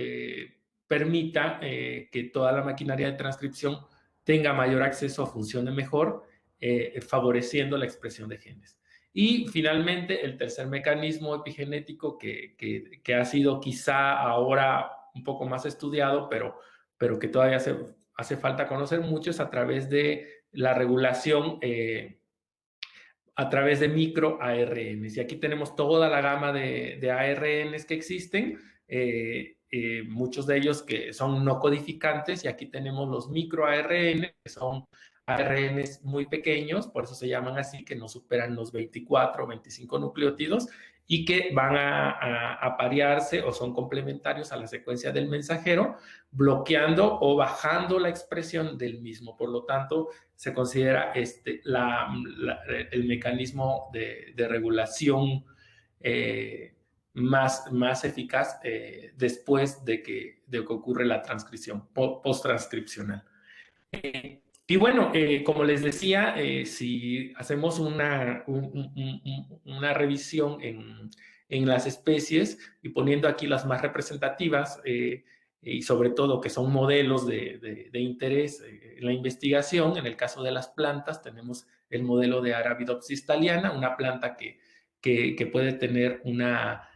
permita que toda la maquinaria de transcripción tenga mayor acceso, funcione mejor, favoreciendo la expresión de genes. Y finalmente, el tercer mecanismo epigenético que ha sido quizá ahora un poco más estudiado, pero que todavía hace falta conocer mucho, es a través de la regulación a través de microARNs. Y aquí tenemos toda la gama de ARNs que existen, muchos de ellos que son no codificantes, y aquí tenemos los microARN, que son ARNs muy pequeños, por eso se llaman así, que no superan los 24 o 25 nucleótidos y que van a parearse o son complementarios a la secuencia del mensajero, bloqueando o bajando la expresión del mismo. Por lo tanto, se considera el mecanismo de regulación más eficaz después de que ocurre la transcripción, post-transcripcional. Y bueno, como les decía, si hacemos una revisión en las especies y poniendo aquí las más representativas, y sobre todo que son modelos de interés en la investigación, en el caso de las plantas tenemos el modelo de Arabidopsis thaliana, una planta que puede tener una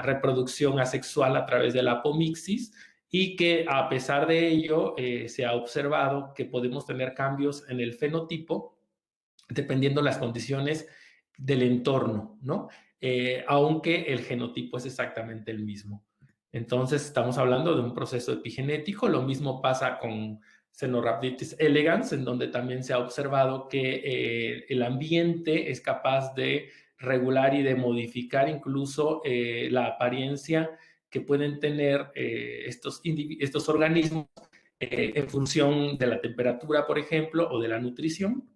reproducción asexual a través de la apomixis, y que a pesar de ello se ha observado que podemos tener cambios en el fenotipo dependiendo de las condiciones del entorno, ¿no? Aunque el genotipo es exactamente el mismo. Entonces estamos hablando de un proceso epigenético. Lo mismo pasa con Caenorhabditis elegans, en donde también se ha observado que el ambiente es capaz de regular y de modificar incluso la apariencia que pueden tener estos organismos en función de la temperatura, por ejemplo, o de la nutrición.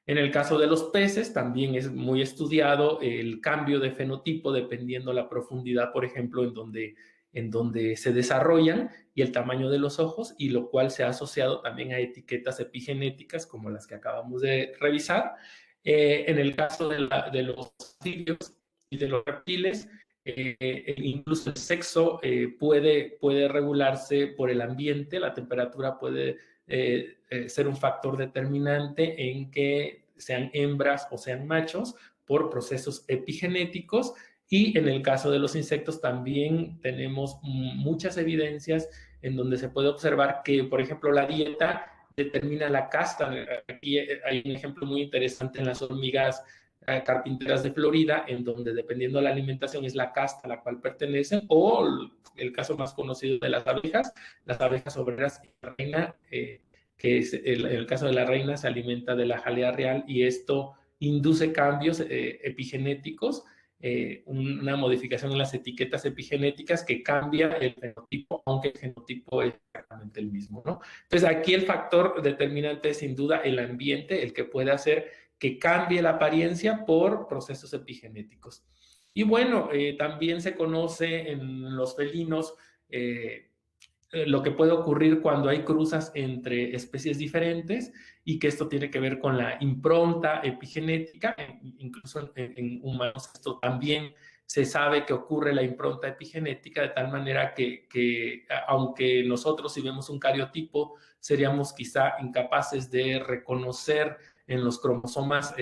En el caso de los peces también es muy estudiado el cambio de fenotipo dependiendo la profundidad, por ejemplo, en donde se desarrollan y el tamaño de los ojos, y lo cual se ha asociado también a etiquetas epigenéticas como las que acabamos de revisar. En el caso de los anfibios y de los reptiles, incluso el sexo puede regularse por el ambiente, la temperatura puede ser un factor determinante en que sean hembras o sean machos por procesos epigenéticos. Y en el caso de los insectos también tenemos muchas evidencias en donde se puede observar que, por ejemplo, la dieta determina la casta. Aquí hay un ejemplo muy interesante en las hormigas carpinteras de Florida, en donde dependiendo de la alimentación es la casta a la cual pertenecen, o el caso más conocido de las abejas obreras y la reina, que es el caso de la reina se alimenta de la jalea real, y esto induce cambios epigenéticos, una modificación en las etiquetas epigenéticas que cambia el fenotipo, aunque el genotipo es exactamente el mismo, ¿no? Entonces aquí el factor determinante es sin duda el ambiente, el que puede hacer que cambie la apariencia por procesos epigenéticos. Y bueno, también se conoce en los felinos lo que puede ocurrir cuando hay cruzas entre especies diferentes, y que esto tiene que ver con la impronta epigenética. Incluso en humanos esto también se sabe que ocurre la impronta epigenética, de tal manera que aunque nosotros, si vemos un cariotipo, seríamos quizá incapaces de reconocer en los cromosomas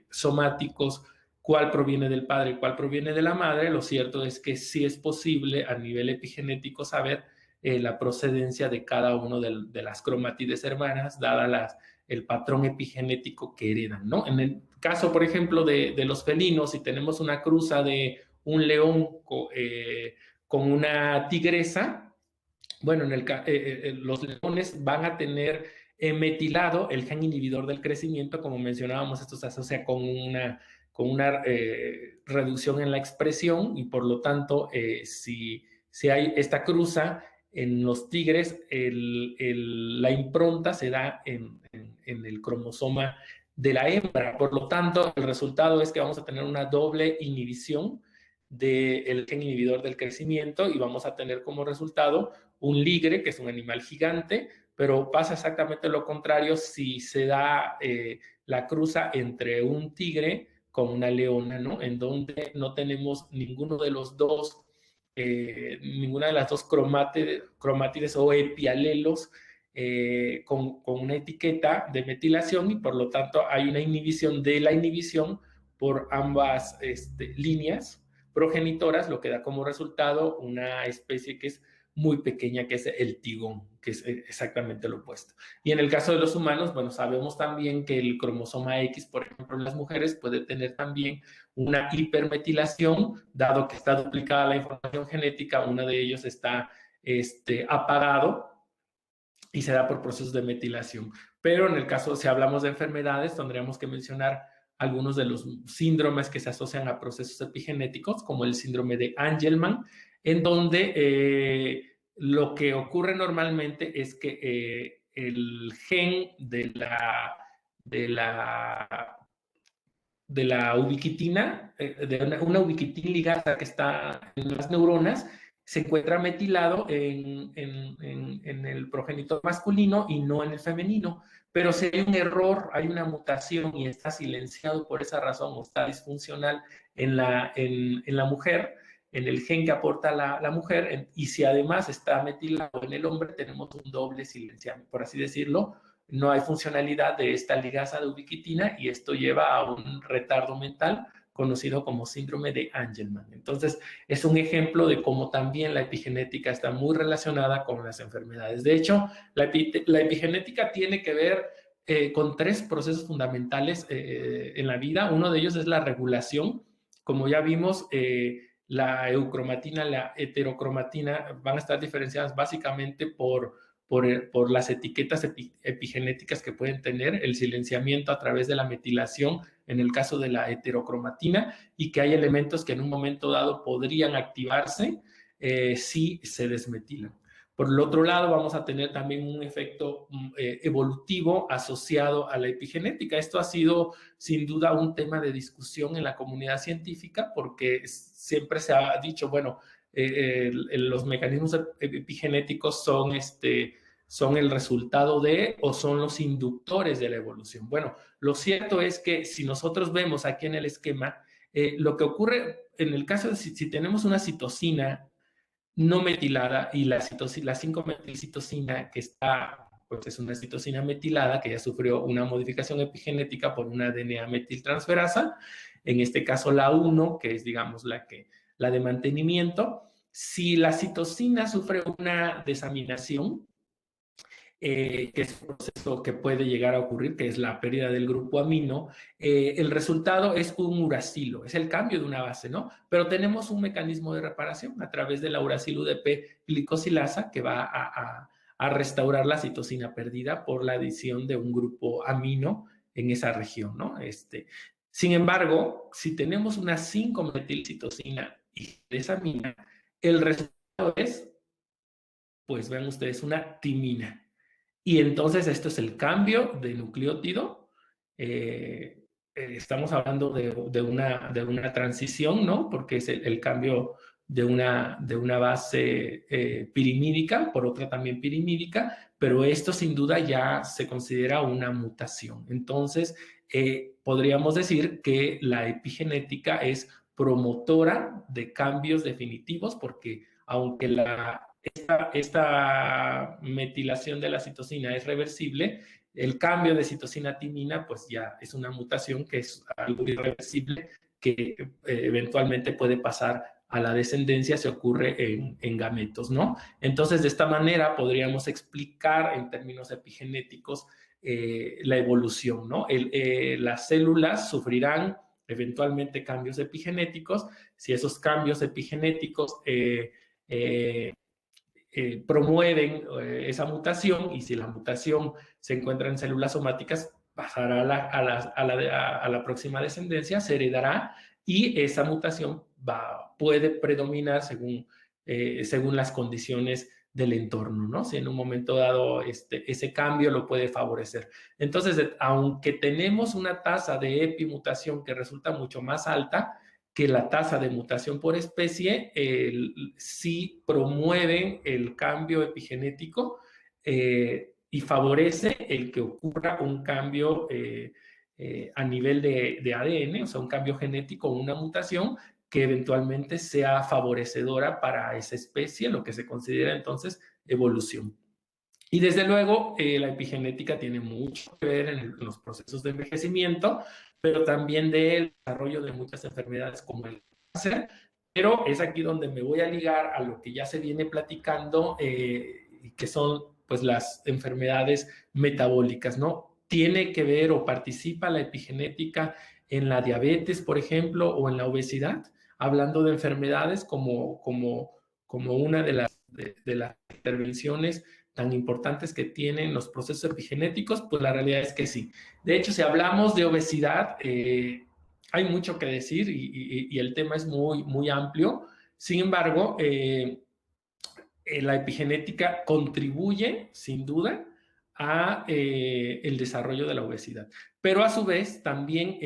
somáticos cuál proviene del padre y cuál proviene de la madre, lo cierto es que sí es posible a nivel epigenético saber la procedencia de cada uno de las cromátides hermanas, dada el patrón epigenético que heredan, ¿no? En el caso, por ejemplo, de los felinos, si tenemos una cruza de un león con una tigresa, bueno, los leones van a tener metilado el gen inhibidor del crecimiento, como mencionábamos, esto se asocia con una reducción en la expresión y por lo tanto, si hay esta cruza en los tigres, la impronta se da en el cromosoma de la hembra. Por lo tanto, el resultado es que vamos a tener una doble inhibición del gen inhibidor del crecimiento y vamos a tener como resultado un ligre, que es un animal gigante, pero pasa exactamente lo contrario si se da la cruza entre un tigre con una leona, ¿no? En donde no tenemos ninguno de los dos, ninguna de las dos cromátides o epialelos con una etiqueta de metilación y por lo tanto hay una inhibición de la inhibición por ambas líneas progenitoras, lo que da como resultado una especie que es muy pequeña, que es el tigón, que es exactamente lo opuesto. Y en el caso de los humanos, bueno, sabemos también que el cromosoma X, por ejemplo, en las mujeres puede tener también una hipermetilación, dado que está duplicada la información genética, uno de ellos está apagado y se da por procesos de metilación. Pero en el caso, si hablamos de enfermedades, tendríamos que mencionar algunos de los síndromes que se asocian a procesos epigenéticos, como el síndrome de Angelman, en donde lo que ocurre normalmente es que el gen de la ubiquitina, de una ubiquitina ligada que está en las neuronas, se encuentra metilado en el progenitor masculino y no en el femenino. Pero si hay un error, hay una mutación y está silenciado por esa razón o está disfuncional en la mujer, en el gen que aporta la mujer, y si además está metilado en el hombre, tenemos un doble silenciamiento, por así decirlo. No hay funcionalidad de esta ligasa de ubiquitina y esto lleva a un retardo mental conocido como síndrome de Angelman. Entonces, es un ejemplo de cómo también la epigenética está muy relacionada con las enfermedades. De hecho, la epigenética tiene que ver con tres procesos fundamentales en la vida. Uno de ellos es la regulación. Como ya vimos, la eucromatina, la heterocromatina van a estar diferenciadas básicamente por las etiquetas epigenéticas que pueden tener, el silenciamiento a través de la metilación en el caso de la heterocromatina y que hay elementos que en un momento dado podrían activarse si se desmetilan. Por el otro lado, vamos a tener también un efecto evolutivo asociado a la epigenética. Esto ha sido sin duda un tema de discusión en la comunidad científica porque siempre se ha dicho, bueno, los mecanismos epigenéticos son el resultado de o son los inductores de la evolución. Bueno, lo cierto es que si nosotros vemos aquí en el esquema, lo que ocurre en el caso de si tenemos una citosina no metilada y la 5-metilcitosina que está, pues es una citosina metilada que ya sufrió una modificación epigenética por una DNA metiltransferasa, en este caso la 1, que es digamos la de mantenimiento. Si la citosina sufre una desaminación, que es un proceso que puede llegar a ocurrir, que es la pérdida del grupo amino, el resultado es un uracilo, es el cambio de una base, ¿no? Pero tenemos un mecanismo de reparación a través de la uracilo UDP glicosilasa que va a restaurar la citosina perdida por la adición de un grupo amino en esa región, ¿no? Sin embargo, si tenemos una 5-metilcitosina y desamina, el resultado es, pues vean ustedes, una timina. Y entonces esto es el cambio de nucleótido. Estamos hablando de una transición, ¿no? Porque es el cambio de una base pirimídica por otra también pirimídica, pero esto sin duda ya se considera una mutación. Entonces, podríamos decir que la epigenética es promotora de cambios definitivos porque aunque esta metilación de la citosina es reversible, el cambio de citosina a timina pues ya es una mutación que es algo irreversible que eventualmente puede pasar a la descendencia se ocurre en gametos, ¿no? Entonces, de esta manera podríamos explicar en términos epigenéticos la evolución, ¿no? Las células sufrirán eventualmente cambios epigenéticos. Si esos cambios epigenéticos promueven esa mutación, y si la mutación se encuentra en células somáticas, pasará a la próxima descendencia, se heredará, y esa mutación puede predominar según las condiciones del entorno, ¿no? Si en un momento dado ese cambio lo puede favorecer. Entonces, aunque tenemos una tasa de epimutación que resulta mucho más alta que la tasa de mutación por especie, sí promueven el cambio epigenético y favorece el que ocurra un cambio a nivel de ADN, o sea, un cambio genético, una mutación que eventualmente sea favorecedora para esa especie, lo que se considera entonces evolución. Y desde luego, la epigenética tiene mucho que ver en los procesos de envejecimiento, pero también del desarrollo de muchas enfermedades como el cáncer. Pero es aquí donde me voy a ligar a lo que ya se viene platicando, que son pues las enfermedades metabólicas, ¿no? Tiene que ver o participa la epigenética en la diabetes, por ejemplo, o en la obesidad, hablando de enfermedades como una de las intervenciones tan importantes que tienen los procesos epigenéticos, pues la realidad es que sí. De hecho, si hablamos de obesidad, hay mucho que decir y el tema es muy, muy amplio. Sin embargo, la epigenética contribuye, sin duda, a el desarrollo de la obesidad. Pero a su vez, también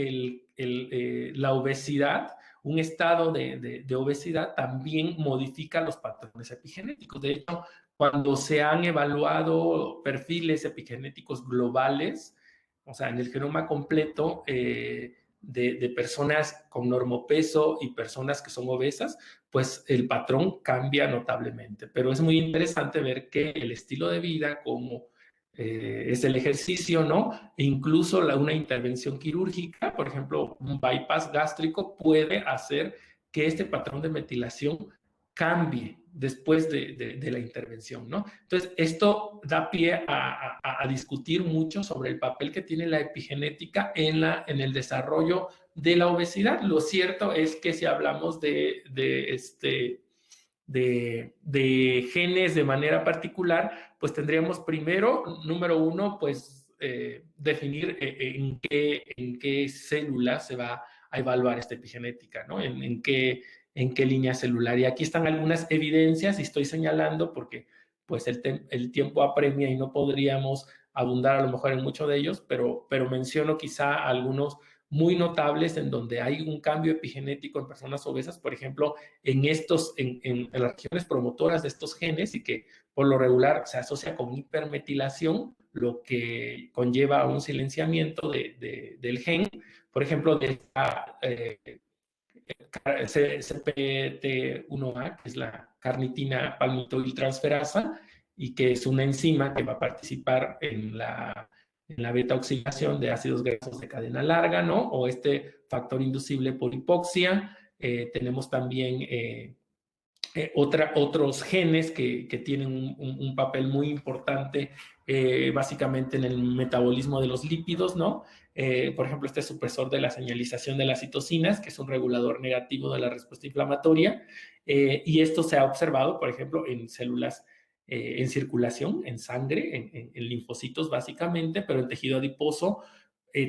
la obesidad, un estado de obesidad, también modifica los patrones epigenéticos. De hecho, cuando se han evaluado perfiles epigenéticos globales, o sea, en el genoma completo de personas con normopeso y personas que son obesas, pues el patrón cambia notablemente. Pero es muy interesante ver que el estilo de vida, como es el ejercicio, ¿no? E incluso una intervención quirúrgica, por ejemplo, un bypass gástrico, puede hacer que este patrón de metilación cambie después de la intervención, ¿no? Entonces, esto da pie a discutir mucho sobre el papel que tiene la epigenética en el desarrollo de la obesidad. Lo cierto es que si hablamos de genes de manera particular, pues tendríamos primero, número uno, pues definir en qué célula se va a evaluar esta epigenética, ¿no? En qué línea celular. Y aquí están algunas evidencias, y estoy señalando porque pues el tiempo apremia y no podríamos abundar a lo mejor en mucho de ellos, pero menciono quizá algunos muy notables en donde hay un cambio epigenético en personas obesas, por ejemplo, en las regiones promotoras de estos genes, y que por lo regular se asocia con hipermetilación, lo que conlleva un silenciamiento del gen, por ejemplo, de esta CPT1A, que es la carnitina palmitoiltransferasa, y que es una enzima que va a participar en la beta-oxidación de ácidos grasos de cadena larga, ¿no? O este factor inducible por hipoxia. Tenemos también otros genes que tienen un papel muy importante básicamente en el metabolismo de los lípidos, ¿no? Por ejemplo, este supresor de la señalización de las citocinas, que es un regulador negativo de la respuesta inflamatoria, y esto se ha observado, por ejemplo, en células en circulación, en sangre, en linfocitos básicamente, pero en tejido adiposo.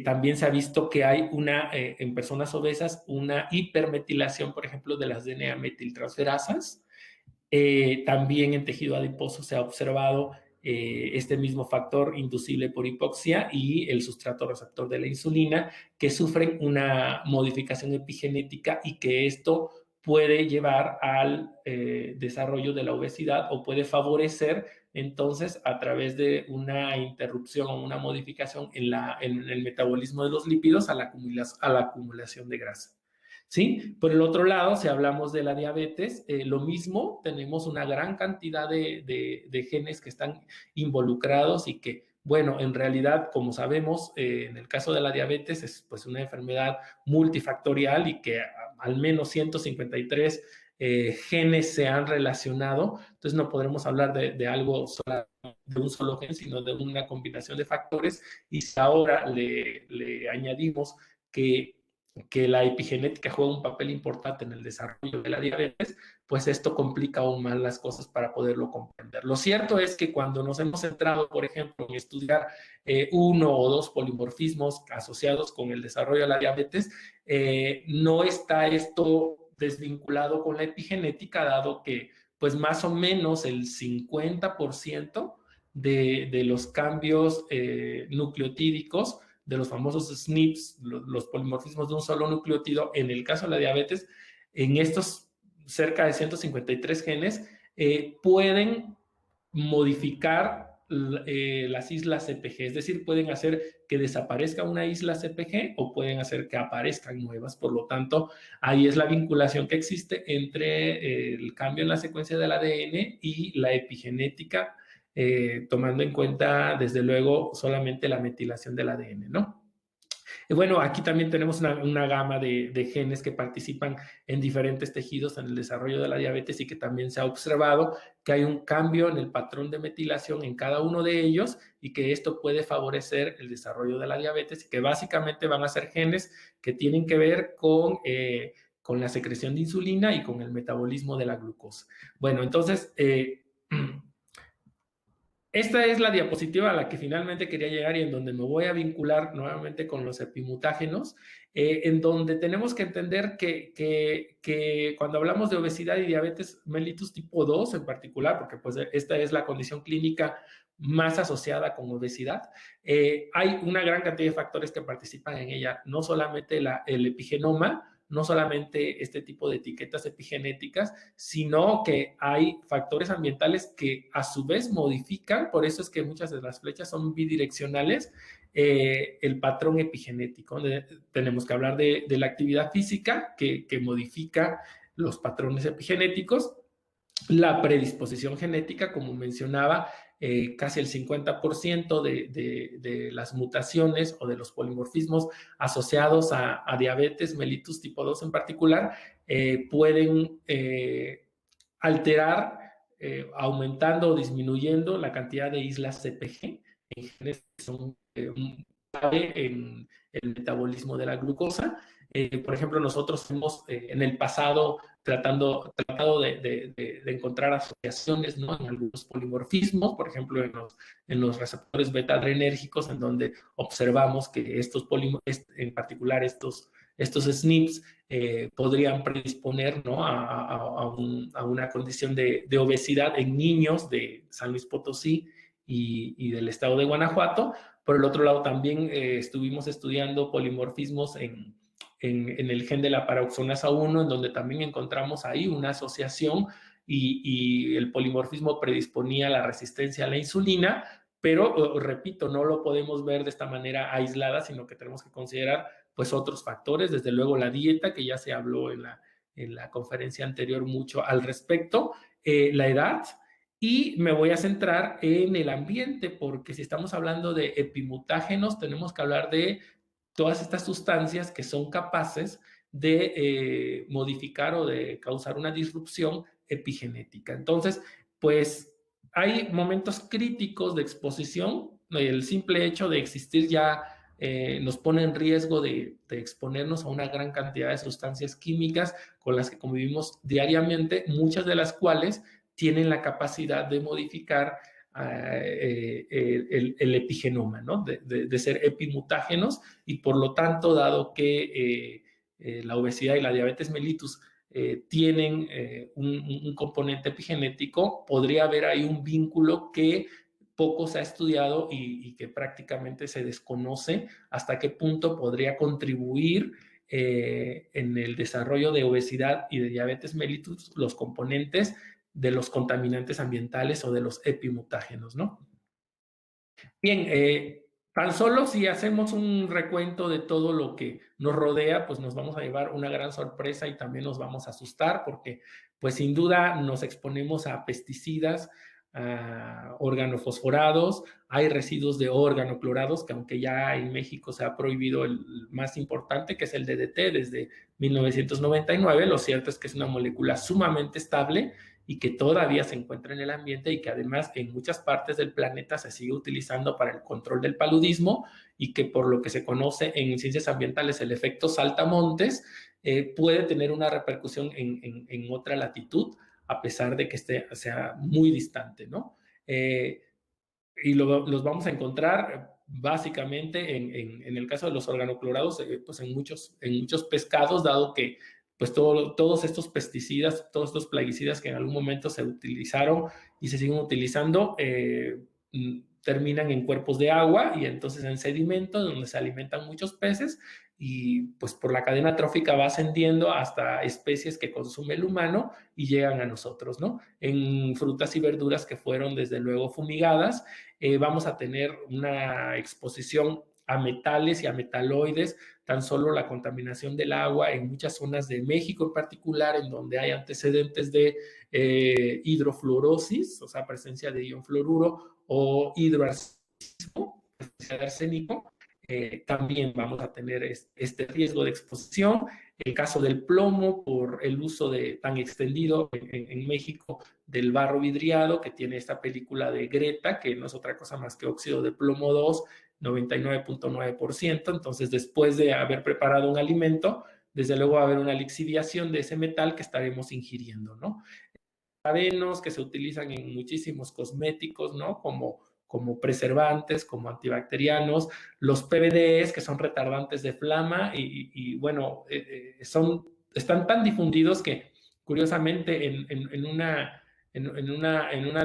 También se ha visto que hay en personas obesas una hipermetilación, por ejemplo, de las DNA metiltransferasas. También en tejido adiposo se ha observado este mismo factor inducible por hipoxia y el sustrato receptor de la insulina, que sufren una modificación epigenética, y que esto puede llevar al desarrollo de la obesidad, o puede favorecer entonces a través de una interrupción o una modificación en el metabolismo de los lípidos a la acumulación de grasa. ¿Sí? Por el otro lado, si hablamos de la diabetes, lo mismo, tenemos una gran cantidad de genes que están involucrados, y que, bueno, en realidad, como sabemos, en el caso de la diabetes es pues una enfermedad multifactorial, y que al menos 153 genes se han relacionado, entonces no podremos hablar de algo de un solo gen, sino de una combinación de factores, y si ahora le añadimos que la epigenética juega un papel importante en el desarrollo de la diabetes, pues esto complica aún más las cosas para poderlo comprender. Lo cierto es que cuando nos hemos centrado, por ejemplo, en estudiar uno o dos polimorfismos asociados con el desarrollo de la diabetes, no está esto desvinculado con la epigenética, dado que pues más o menos el 50% de los cambios nucleotídicos, de los famosos SNPs, los polimorfismos de un solo nucleótido, en el caso de la diabetes, en estos cerca de 153 genes, pueden modificar las islas CPG, es decir, pueden hacer que desaparezca una isla CPG o pueden hacer que aparezcan nuevas. Por lo tanto, ahí es la vinculación que existe entre el cambio en la secuencia del ADN y la epigenética, tomando en cuenta, desde luego, solamente la metilación del ADN, ¿no? Y bueno, aquí también tenemos una gama de genes que participan en diferentes tejidos en el desarrollo de la diabetes y que también se ha observado que hay un cambio en el patrón de metilación en cada uno de ellos y que esto puede favorecer el desarrollo de la diabetes y que básicamente van a ser genes que tienen que ver con la secreción de insulina y con el metabolismo de la glucosa. Bueno, entonces, esta es la diapositiva a la que finalmente quería llegar y en donde me voy a vincular nuevamente con los epimutágenos, en donde tenemos que entender que cuando hablamos de obesidad y diabetes mellitus tipo 2 en particular, porque pues esta es la condición clínica más asociada con obesidad, hay una gran cantidad de factores que participan en ella, no solamente el epigenoma, no solamente este tipo de etiquetas epigenéticas, sino que hay factores ambientales que a su vez modifican, por eso es que muchas de las flechas son bidireccionales, el patrón epigenético. Tenemos que hablar de la actividad física que modifica los patrones epigenéticos, la predisposición genética, como mencionaba, casi el 50% de las mutaciones o de los polimorfismos asociados a diabetes mellitus tipo 2 en particular pueden alterar, aumentando o disminuyendo la cantidad de islas CPG en genes que son en el metabolismo de la glucosa. Por ejemplo, nosotros hemos en el pasado tratado de encontrar asociaciones, ¿no?, en algunos polimorfismos, por ejemplo, en los receptores beta-adrenérgicos, en donde observamos que en particular estos SNPs podrían predisponer, ¿no?, a una condición de obesidad en niños de San Luis Potosí y del estado de Guanajuato. Por el otro lado, también estuvimos estudiando polimorfismos en el gen de la paroxonasa 1, en donde también encontramos ahí una asociación y el polimorfismo predisponía a la resistencia a la insulina, pero repito, no lo podemos ver de esta manera aislada, sino que tenemos que considerar pues otros factores, desde luego la dieta, que ya se habló en la conferencia anterior mucho al respecto, la edad, y me voy a centrar en el ambiente, porque si estamos hablando de epimutágenos, tenemos que hablar de todas estas sustancias que son capaces de modificar o de causar una disrupción epigenética. Entonces, pues hay momentos críticos de exposición. El simple hecho de existir ya nos pone en riesgo de exponernos a una gran cantidad de sustancias químicas con las que convivimos diariamente, muchas de las cuales tienen la capacidad de modificar el epigenoma, ¿no?, de ser epimutágenos, y por lo tanto, dado que la obesidad y la diabetes mellitus tienen un componente epigenético, podría haber ahí un vínculo que poco se ha estudiado y que prácticamente se desconoce hasta qué punto podría contribuir en el desarrollo de obesidad y de diabetes mellitus los componentes de los contaminantes ambientales o de los epimutágenos, ¿no? Bien, tan solo si hacemos un recuento de todo lo que nos rodea, pues nos vamos a llevar una gran sorpresa y también nos vamos a asustar porque, pues sin duda, nos exponemos a pesticidas, organofosforados, hay residuos de organoclorados, que aunque ya en México se ha prohibido el más importante, que es el DDT desde 1999, lo cierto es que es una molécula sumamente estable y que todavía se encuentra en el ambiente y que además en muchas partes del planeta se sigue utilizando para el control del paludismo y que por lo que se conoce en ciencias ambientales el efecto saltamontes puede tener una repercusión en otra latitud a pesar de que sea muy distante, ¿no? Y los vamos a encontrar básicamente en el caso de los organoclorados, pues en muchos pescados, dado que pues todos estos pesticidas, todos estos plaguicidas que en algún momento se utilizaron y se siguen utilizando, terminan en cuerpos de agua y entonces en sedimentos donde se alimentan muchos peces y pues por la cadena trófica va ascendiendo hasta especies que consume el humano y llegan a nosotros, ¿no? En frutas y verduras que fueron desde luego fumigadas, vamos a tener una exposición a metales y a metaloides, tan solo la contaminación del agua en muchas zonas de México en particular, en donde hay antecedentes de hidrofluorosis, o sea, presencia de ion fluoruro o hidroarsénico, también vamos a tener este riesgo de exposición. El caso del plomo, por el uso tan extendido en México del barro vidriado, que tiene esta película de Greta, que no es otra cosa más que óxido de plomo 2, 99.9%. Entonces, después de haber preparado un alimento, desde luego va a haber una lixiviación de ese metal que estaremos ingiriendo, ¿no? Parabenos que se utilizan en muchísimos cosméticos, ¿no? Como preservantes, como antibacterianos, los PBDs, que son retardantes de flama, y bueno, están tan difundidos que, curiosamente, en una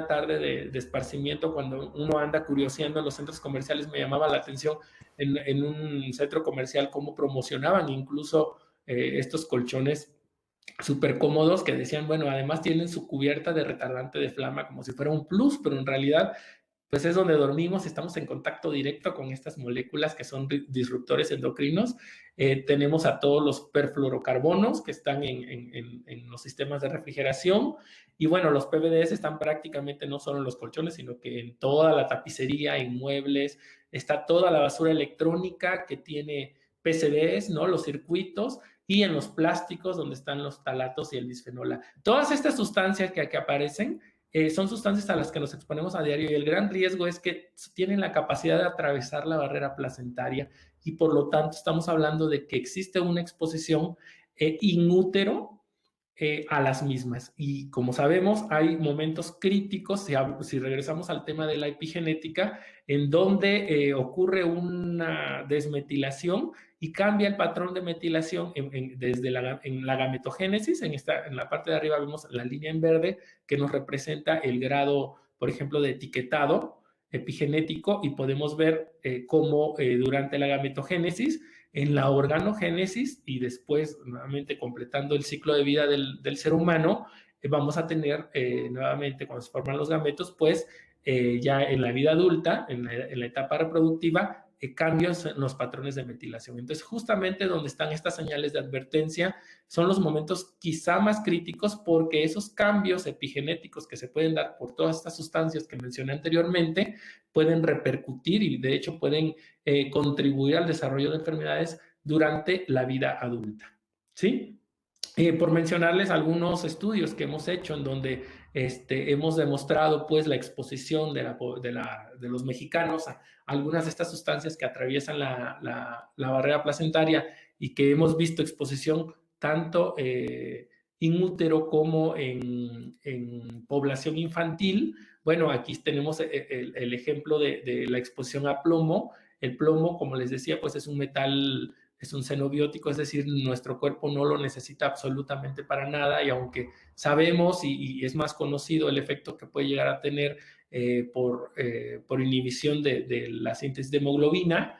tarde de esparcimiento, cuando uno anda curioseando en los centros comerciales, me llamaba la atención en un centro comercial cómo promocionaban incluso estos colchones súper cómodos que decían, bueno, además tienen su cubierta de retardante de flama como si fuera un plus, pero en realidad pues es donde dormimos, estamos en contacto directo con estas moléculas que son disruptores endocrinos. Tenemos a todos los perfluorocarbonos que están en los sistemas de refrigeración y bueno, los PBDs están prácticamente no solo en los colchones, sino que en toda la tapicería, en muebles, está toda la basura electrónica que tiene PCBs, ¿no? Los circuitos y en los plásticos donde están los talatos y el bisfenol A. Todas estas sustancias que aquí aparecen son sustancias a las que nos exponemos a diario y el gran riesgo es que tienen la capacidad de atravesar la barrera placentaria y por lo tanto estamos hablando de que existe una exposición in útero a las mismas. Y como sabemos, hay momentos críticos, si regresamos al tema de la epigenética, en donde ocurre una desmetilación y cambia el patrón de metilación desde en la gametogénesis. En la parte de arriba vemos la línea en verde que nos representa el grado, por ejemplo, de etiquetado epigenético y podemos ver cómo durante la gametogénesis, en la organogénesis y después nuevamente completando el ciclo de vida del ser humano, vamos a tener nuevamente cuando se forman los gametos, pues ya en la vida adulta, en la etapa reproductiva, cambios en los patrones de metilación. Entonces, justamente donde están estas señales de advertencia son los momentos quizá más críticos porque esos cambios epigenéticos que se pueden dar por todas estas sustancias que mencioné anteriormente pueden repercutir y de hecho pueden contribuir al desarrollo de enfermedades durante la vida adulta. ¿Sí? Por mencionarles algunos estudios que hemos hecho en donde hemos demostrado pues la exposición de los mexicanos a algunas de estas sustancias que atraviesan la barrera placentaria y que hemos visto exposición tanto in útero como en población infantil. Bueno, aquí tenemos el ejemplo de la exposición a plomo. El plomo, como les decía, pues es un metal, es un xenobiótico, es decir, nuestro cuerpo no lo necesita absolutamente para nada y aunque sabemos y es más conocido el efecto que puede llegar a tener por inhibición de la síntesis de hemoglobina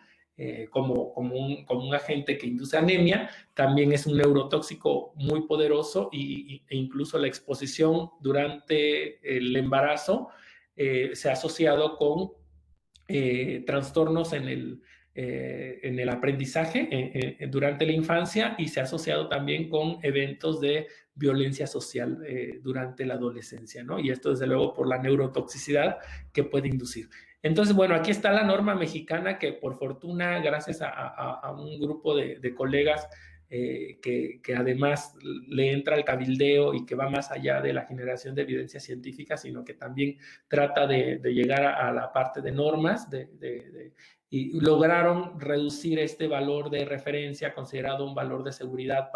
como un agente que induce anemia, también es un neurotóxico muy poderoso e incluso la exposición durante el embarazo se ha asociado con trastornos en el aprendizaje durante la infancia y se ha asociado también con eventos de violencia social durante la adolescencia, ¿no? Y esto desde luego por la neurotoxicidad que puede inducir. Entonces, bueno, aquí está la norma mexicana que por fortuna, gracias a un grupo de colegas que además le entra al cabildeo y que va más allá de la generación de evidencia científica, sino que también trata de llegar a la parte de normas y lograron reducir este valor de referencia considerado un valor de seguridad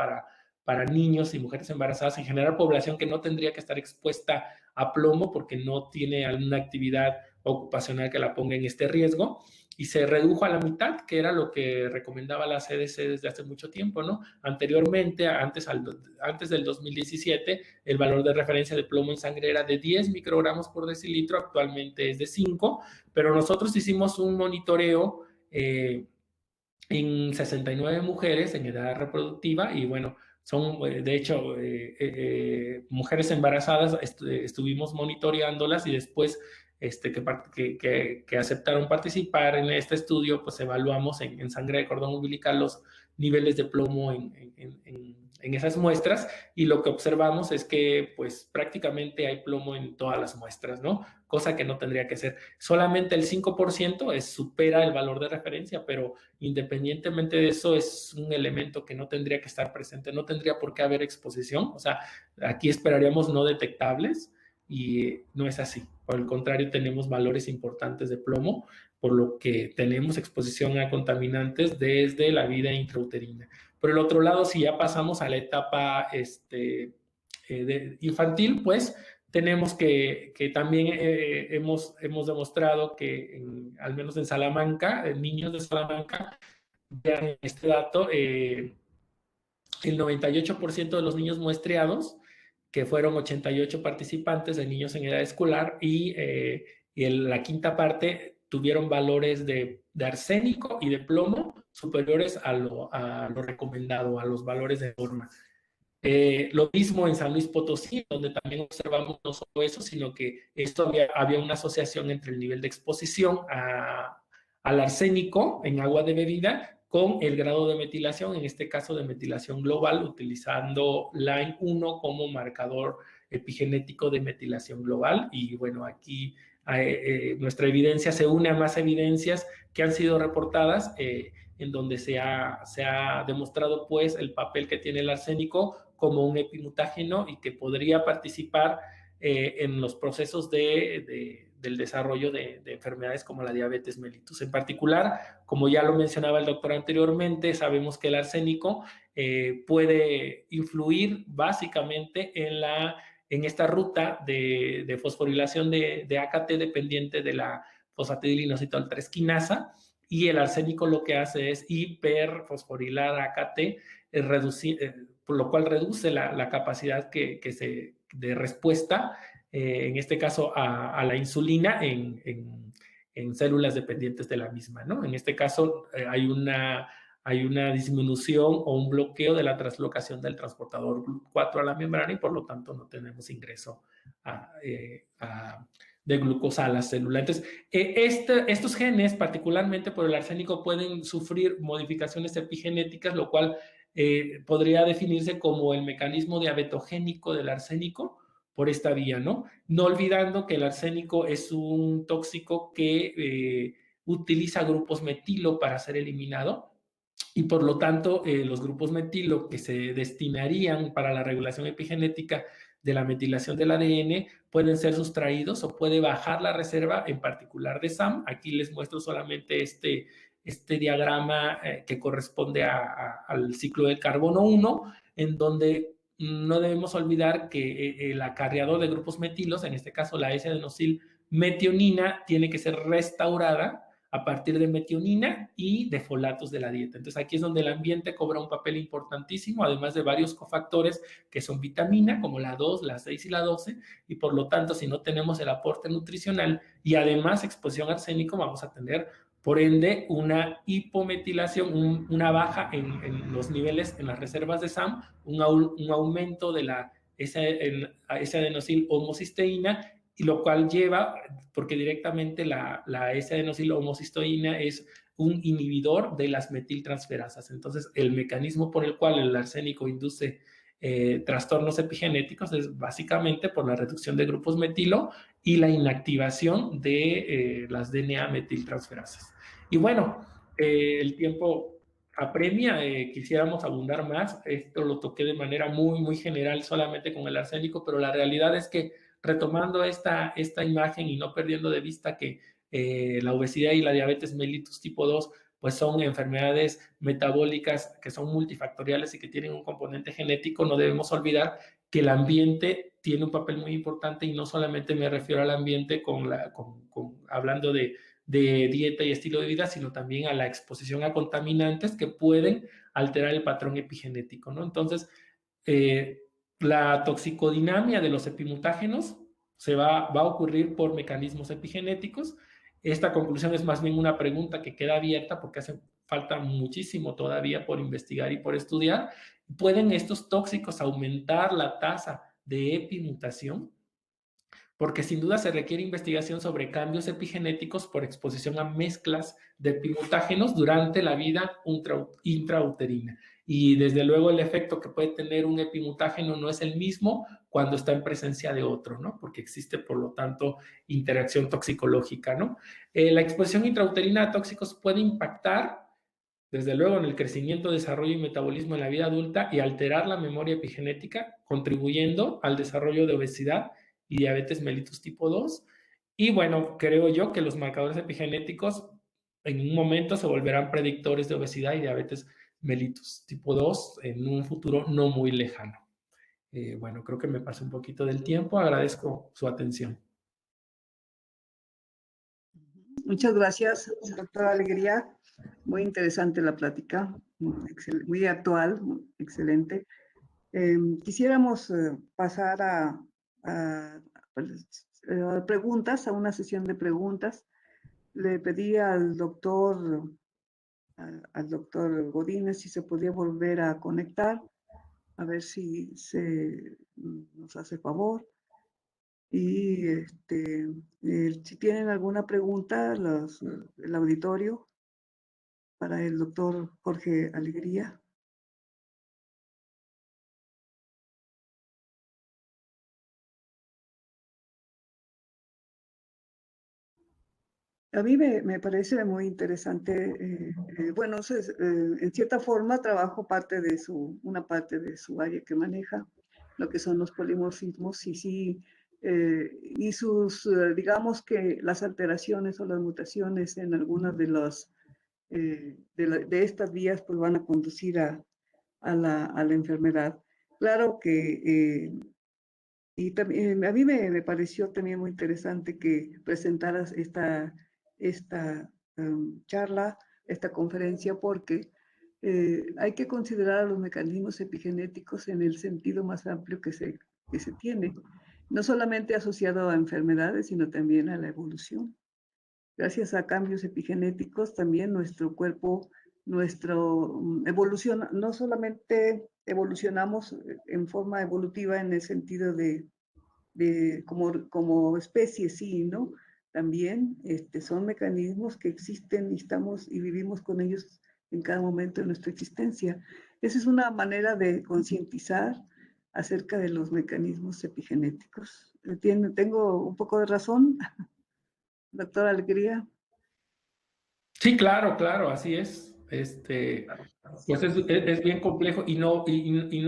para niños y mujeres embarazadas en general, población que no tendría que estar expuesta a plomo porque no tiene alguna actividad ocupacional que la ponga en este riesgo, y se redujo a la mitad, que era lo que recomendaba la CDC desde hace mucho tiempo, ¿no? Anteriormente, antes del 2017, el valor de referencia de plomo en sangre era de 10 microgramos por decilitro, actualmente es de 5, pero nosotros hicimos un monitoreo en 69 mujeres en edad reproductiva y bueno, son de hecho mujeres embarazadas, estuvimos monitoreándolas y después que aceptaron participar en este estudio, pues evaluamos en sangre de cordón umbilical los niveles de plomo en esas muestras y lo que observamos es que pues prácticamente hay plomo en todas las muestras, ¿no? Cosa que no tendría que ser. Solamente el 5% supera el valor de referencia, pero independientemente de eso es un elemento que no tendría que estar presente, no tendría por qué haber exposición, o sea, aquí esperaríamos no detectables y no es así. Por el contrario, tenemos valores importantes de plomo, por lo que tenemos exposición a contaminantes desde la vida intrauterina. Por el otro lado, si ya pasamos a la etapa infantil, pues tenemos que también hemos demostrado que al menos en Salamanca, niños de Salamanca, vean este dato, el 98% de los niños muestreados, que fueron 88 participantes de niños en edad escolar, y la quinta parte tuvieron valores de arsénico y de plomo superiores a lo recomendado, a los valores de norma. Lo mismo en San Luis Potosí, donde también observamos no solo eso, sino que esto había una asociación entre el nivel de exposición al arsénico en agua de bebida con el grado de metilación, en este caso de metilación global, utilizando Line 1 como marcador epigenético de metilación global. Y bueno, aquí nuestra evidencia se une a más evidencias que han sido reportadas, en donde se ha demostrado pues el papel que tiene el arsénico como un epimutágeno y que podría participar en los procesos del desarrollo de enfermedades como la diabetes mellitus. En particular, como ya lo mencionaba el doctor anteriormente, sabemos que el arsénico puede influir básicamente en esta ruta de fosforilación de AKT dependiente de la fosfatidilinositol 3 quinasa, y el arsénico lo que hace es hiperfosforilar AKT, por lo cual reduce la capacidad de respuesta, en este caso a la insulina en células dependientes de la misma, ¿no? En este caso hay una disminución o un bloqueo de la translocación del transportador 4 a la membrana y por lo tanto no tenemos ingreso de glucosa a la célula. Entonces, estos genes, particularmente por el arsénico, pueden sufrir modificaciones epigenéticas, lo cual podría definirse como el mecanismo diabetogénico del arsénico por esta vía, ¿no? No olvidando que el arsénico es un tóxico que utiliza grupos metilo para ser eliminado y por lo tanto los grupos metilo que se destinarían para la regulación epigenética de la metilación del ADN pueden ser sustraídos o puede bajar la reserva, en particular de SAM. Aquí les muestro solamente este diagrama que corresponde al ciclo del carbono 1, en donde no debemos olvidar que el acarreador de grupos metilos, en este caso la S-adenosylmetionina, tiene que ser restaurada a partir de metionina y de folatos de la dieta. Entonces aquí es donde el ambiente cobra un papel importantísimo, además de varios cofactores que son vitamina, como la 2, la 6 y la 12, y por lo tanto, si no tenemos el aporte nutricional y además exposición a arsénico, vamos a tener, por ende, una hipometilación, una baja en los niveles, en las reservas de SAM, un aumento de la S-adenosil-homocisteína, y lo cual lleva, porque directamente la S-adenosil-homocisteína es un inhibidor de las metiltransferasas. Entonces, el mecanismo por el cual el arsénico induce trastornos epigenéticos es básicamente por la reducción de grupos metilo y la inactivación de las DNA metiltransferasas. Y bueno, el tiempo apremia, quisiéramos abundar más. Esto lo toqué de manera muy general solamente con el arsénico, pero la realidad es que retomando esta imagen y no perdiendo de vista que la obesidad y la diabetes mellitus tipo 2 pues son enfermedades metabólicas que son multifactoriales y que tienen un componente genético, no debemos olvidar que el ambiente tiene un papel muy importante y no solamente me refiero al ambiente hablando de dieta y estilo de vida, sino también a la exposición a contaminantes que pueden alterar el patrón epigenético, ¿no? Entonces, la toxicodinamia de los epimutágenos va a ocurrir por mecanismos epigenéticos. Esta conclusión es más bien una pregunta que queda abierta porque hace falta muchísimo todavía por investigar y por estudiar. ¿Pueden estos tóxicos aumentar la tasa de epimutación? Porque sin duda se requiere investigación sobre cambios epigenéticos por exposición a mezclas de epimutágenos durante la vida intrauterina. Y desde luego el efecto que puede tener un epimutágeno no es el mismo cuando está en presencia de otro, ¿no? Porque existe, por lo tanto, interacción toxicológica, ¿no? La exposición intrauterina a tóxicos puede impactar, desde luego, en el crecimiento, desarrollo y metabolismo en la vida adulta y alterar la memoria epigenética, contribuyendo al desarrollo de obesidad y diabetes mellitus tipo 2. Y bueno, creo yo que los marcadores epigenéticos en un momento se volverán predictores de obesidad y diabetes mellitus tipo 2 en un futuro no muy lejano. Bueno, creo que me pasé un poquito del tiempo. Agradezco su atención. Muchas gracias, doctora Alegría. Muy interesante la plática, muy actual, excelente. Quisiéramos pasar a preguntas, a una sesión de preguntas. Le pedí al doctor Godínez si se podía volver a conectar, a ver si nos hace favor. Y si tienen alguna pregunta, el auditorio para el doctor Jorge Alegría. A mí me parece muy interesante. Bueno, en cierta forma trabajo una parte de su área que maneja, lo que son los polimorfismos, y sí, y digamos que las alteraciones o las mutaciones en algunas de estas vías pues van a conducir a la enfermedad. Claro que y también a mí me pareció también muy interesante que presentaras esta charla, esta conferencia, porque hay que considerar los mecanismos epigenéticos en el sentido más amplio que se tiene, no solamente asociado a enfermedades, sino también a la evolución. Gracias a cambios epigenéticos, también nuestro cuerpo, evolución, no solamente evolucionamos en forma evolutiva en el sentido de como especie, sí, ¿no? También son mecanismos que existen y estamos y vivimos con ellos en cada momento de nuestra existencia. Esa es una manera de concientizar acerca de los mecanismos epigenéticos. ¿Tengo un poco de razón, doctora Alegría? Sí, claro, así es. Pues es bien complejo y no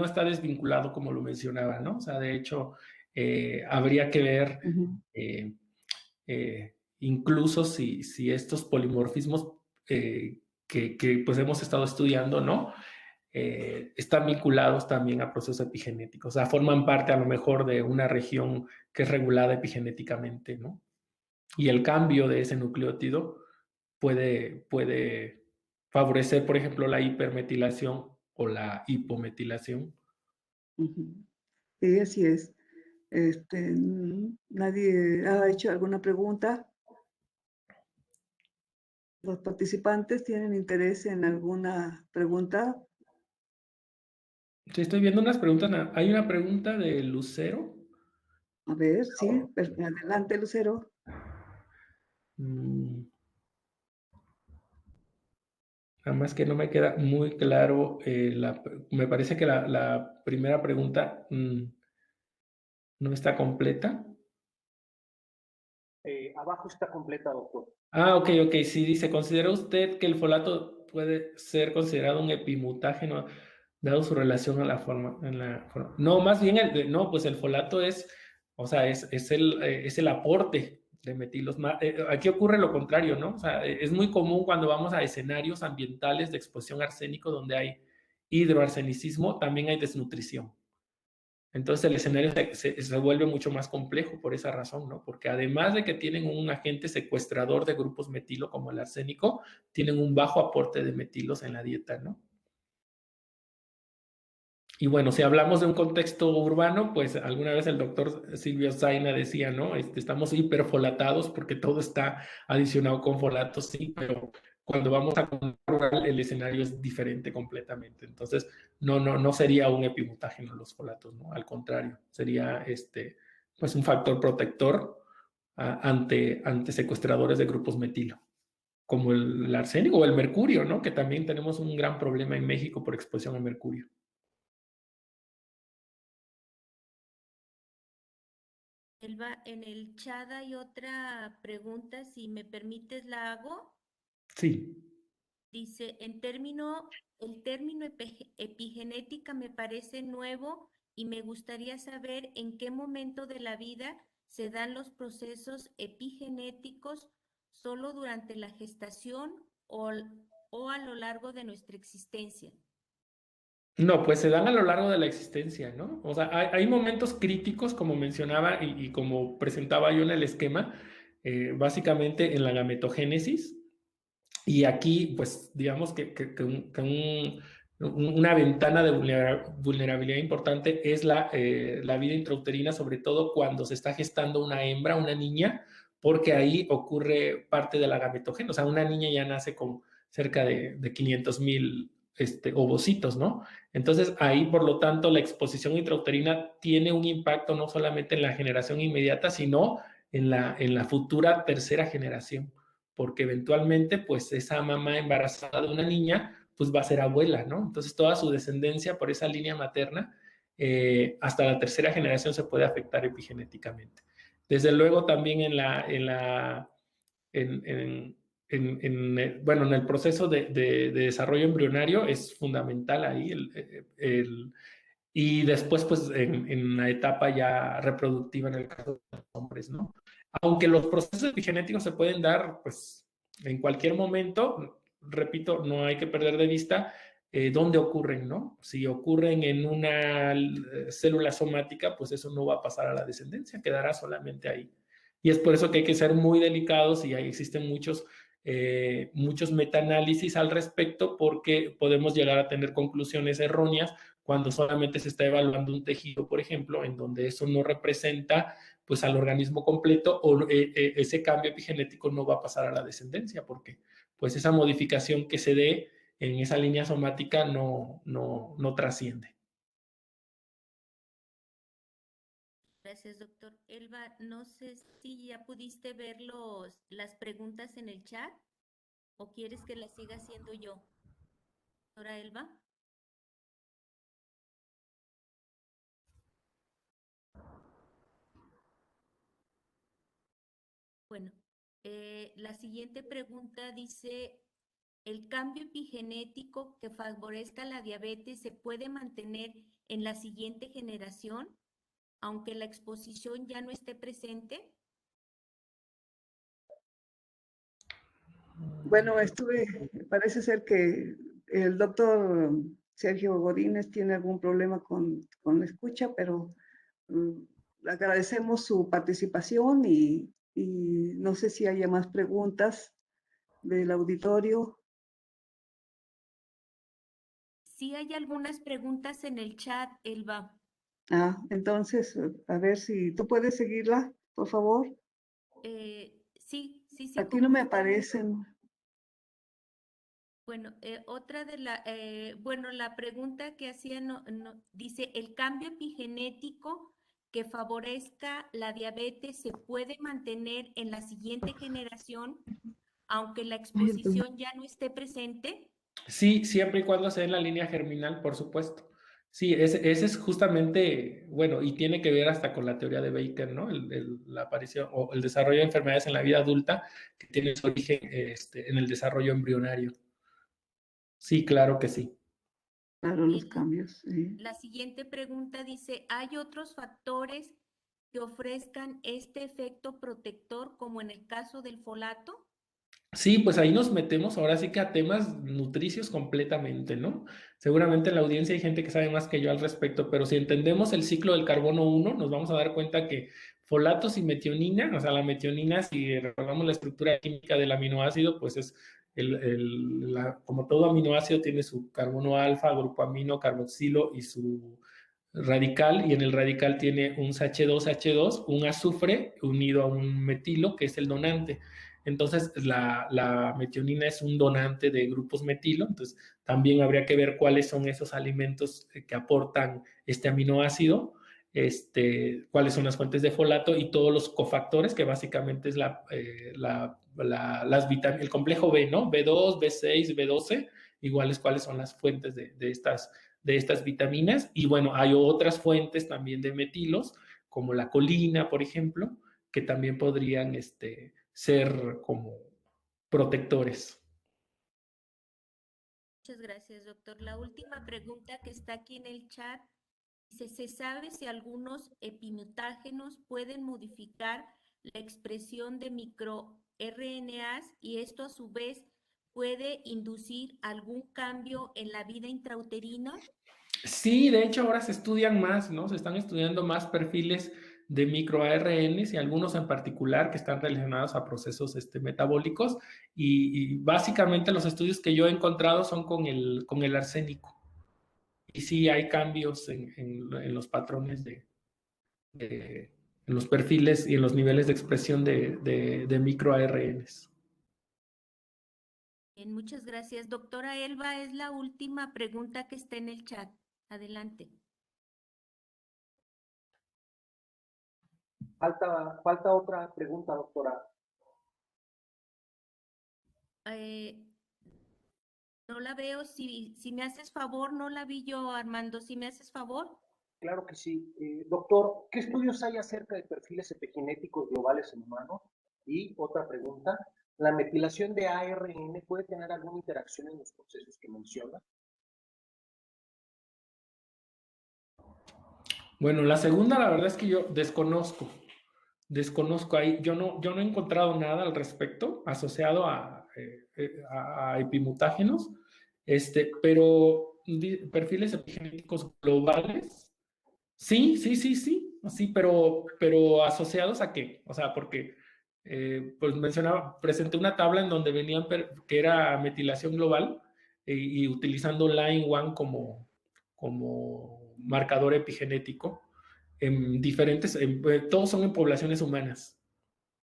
está desvinculado como lo mencionaba, ¿no? O sea, de hecho, habría que ver incluso si estos polimorfismos que pues hemos estado estudiando, ¿no? Están vinculados también a procesos epigenéticos, o sea, forman parte a lo mejor de una región que es regulada epigenéticamente, ¿no? Y el cambio de ese nucleótido puede favorecer, por ejemplo, la hipermetilación o la hipometilación. Sí, así es. ¿Nadie ha hecho alguna pregunta? ¿Los participantes tienen interés en alguna pregunta? Sí, estoy viendo unas preguntas. Hay una pregunta de Lucero. A ver, sí, adelante, Lucero. Nada más que no me queda muy claro, me parece que la primera pregunta no está completa. Abajo está completa, doctor. Ah, ok, sí, dice, ¿considera usted que el folato puede ser considerado un epimutágeno dado su relación a la forma, No, más bien, no, pues el folato es, o sea, es el aporte de metilos. Aquí ocurre lo contrario, ¿no? O sea, es muy común cuando vamos a escenarios ambientales de exposición a arsénico donde hay hidroarsenicismo, también hay desnutrición. Entonces el escenario se vuelve mucho más complejo por esa razón, ¿no? Porque además de que tienen un agente secuestrador de grupos metilo como el arsénico, tienen un bajo aporte de metilos en la dieta, ¿no? Y bueno, si hablamos de un contexto urbano, pues alguna vez el doctor Silvio Zaina decía, ¿no? Estamos hiperfolatados porque todo está adicionado con folatos, sí, pero cuando vamos a rural el escenario es diferente completamente. Entonces, no sería un epimutágeno los folatos, ¿no? Al contrario, sería pues un factor protector ante secuestradores de grupos metilo, como el arsénico o el mercurio, ¿no? Que también tenemos un gran problema en México por exposición al mercurio. Elba, en el chat hay otra pregunta, si me permites la hago. Sí. Dice, el término epigenética me parece nuevo y me gustaría saber en qué momento de la vida se dan los procesos epigenéticos, solo durante la gestación o a lo largo de nuestra existencia. No, pues se dan a lo largo de la existencia, ¿no? O sea, hay momentos críticos, como mencionaba y como presentaba yo en el esquema, básicamente en la gametogénesis. Y aquí, pues, digamos que una ventana de vulnerabilidad importante es la vida intrauterina, sobre todo cuando se está gestando una hembra, una niña, porque ahí ocurre parte de la gametogénesis. O sea, una niña ya nace con cerca de 500,000 ovocitos, ¿no? Entonces, ahí, por lo tanto, la exposición intrauterina tiene un impacto no solamente en la generación inmediata, sino en la futura tercera generación, porque eventualmente, pues, esa mamá embarazada de una niña, pues, va a ser abuela, ¿no? Entonces, toda su descendencia por esa línea materna, hasta la tercera generación se puede afectar epigenéticamente. Desde luego, también bueno, en el proceso de desarrollo embrionario es fundamental ahí y después, pues, en la etapa ya reproductiva en el caso de los hombres, ¿no? Aunque los procesos epigenéticos se pueden dar, pues, en cualquier momento, repito, no hay que perder de vista dónde ocurren, ¿no? Si ocurren en una célula somática, pues eso no va a pasar a la descendencia, quedará solamente ahí. Y es por eso que hay que ser muy delicados y ahí existen muchos metaanálisis al respecto, porque podemos llegar a tener conclusiones erróneas cuando solamente se está evaluando un tejido, por ejemplo, en donde eso no representa, pues, al organismo completo, o ese cambio epigenético no va a pasar a la descendencia, porque, pues, esa modificación que se dé en esa línea somática no trasciende. Gracias, doctor. Elba, no sé si ya pudiste ver las preguntas en el chat o quieres que las siga haciendo yo. Doctora Elba. Bueno, la siguiente pregunta dice, ¿el cambio epigenético que favorezca la diabetes se puede mantener en la siguiente generación, aunque la exposición ya no esté presente? Bueno, parece ser que el doctor Sergio Godínez tiene algún problema con la escucha, pero le agradecemos su participación y no sé si haya más preguntas del auditorio. Sí hay algunas preguntas en el chat, Elba. Entonces, a ver si tú puedes seguirla, por favor. Sí. Aquí no me aparecen. Bueno, otra de la pregunta que hacía dice, ¿el cambio epigenético que favorezca la diabetes se puede mantener en la siguiente generación, aunque la exposición ya no esté presente? Sí, siempre y cuando sea en la línea germinal, por supuesto. Sí, ese es justamente, bueno, y tiene que ver hasta con la teoría de Baker, ¿no? La aparición o el desarrollo de enfermedades en la vida adulta que tiene su origen en el desarrollo embrionario. Sí, claro que sí. Claro, los Bien, cambios. Sí. la siguiente pregunta dice, ¿hay otros factores que ofrezcan este efecto protector como en el caso del folato? Sí, pues ahí nos metemos ahora sí que a temas nutricios completamente, ¿no? Seguramente en la audiencia hay gente que sabe más que yo al respecto, pero si entendemos el ciclo del carbono 1, nos vamos a dar cuenta que folatos y metionina, o sea, la metionina, si recordamos la estructura química del aminoácido, pues es como todo aminoácido tiene su carbono alfa, grupo amino, carboxilo y su radical, y en el radical tiene un CH2H2, un azufre unido a un metilo, que es el donante. Entonces, la metionina es un donante de grupos metilo, entonces también habría que ver cuáles son esos alimentos que aportan este aminoácido, cuáles son las fuentes de folato y todos los cofactores, que básicamente es el complejo B, ¿no? B2, B6, B12, iguales cuáles son las fuentes de estas vitaminas. Y bueno, hay otras fuentes también de metilos, como la colina, por ejemplo, que también podrían ser como protectores. Muchas gracias, doctor. La última pregunta que está aquí en el chat dice, ¿se sabe si algunos epimutágenos pueden modificar la expresión de microRNAs y esto a su vez puede inducir algún cambio en la vida intrauterina? Sí, de hecho ahora se estudian más, ¿no? Se están estudiando más perfiles de microARNs y algunos en particular que están relacionados a procesos metabólicos y básicamente los estudios que yo he encontrado son con el arsénico. Y sí hay cambios en los patrones en los perfiles y en los niveles de expresión de microARNs. Bien, muchas gracias. Doctora Elba, es la última pregunta que está en el chat. Adelante. Falta otra pregunta, doctora. No la veo. Si me haces favor, no la vi yo, Armando. Si me haces favor. Claro que sí. Doctor, ¿qué estudios hay acerca de perfiles epigenéticos globales en humanos? Y otra pregunta, ¿la metilación de ARN puede tener alguna interacción en los procesos que menciona? Bueno, la segunda, la verdad es que yo desconozco ahí, yo no he encontrado nada al respecto asociado a epimutágenos, pero perfiles epigenéticos globales, sí, sí, pero asociados a qué, o sea, porque pues presenté una tabla en donde venían que era metilación global y utilizando Line1 como marcador epigenético en diferentes, todos son en poblaciones humanas,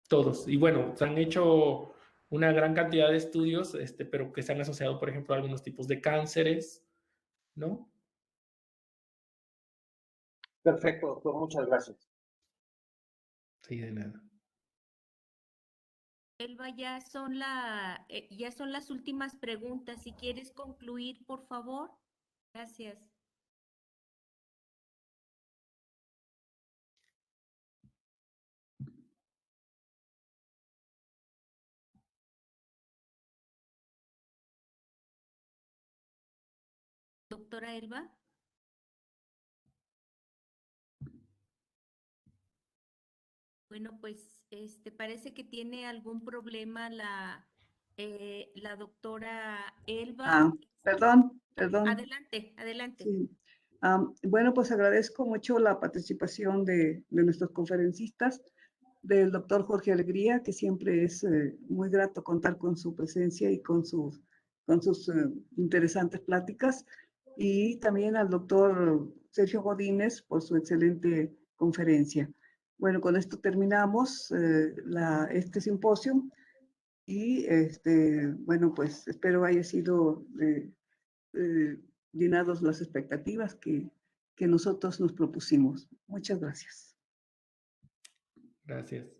todos. Y bueno, se han hecho una gran cantidad de estudios, pero que se han asociado, por ejemplo, a algunos tipos de cánceres, ¿no? Perfecto, doctor, muchas gracias. Sí, de nada. Elba, ya son las últimas preguntas. Si quieres concluir, por favor. Gracias. Doctora Elba. Bueno, pues parece que tiene algún problema la doctora Elba. Perdón. Adelante, adelante. Sí. Bueno, pues agradezco mucho la participación de nuestros conferencistas, del doctor Jorge Alegría, que siempre es muy grato contar con su presencia y con sus interesantes pláticas, y también al doctor Sergio Godínez por su excelente conferencia. Bueno, con esto terminamos este simposio y bueno, pues espero haya sido llenados las expectativas que nosotros nos propusimos. Muchas gracias. Gracias.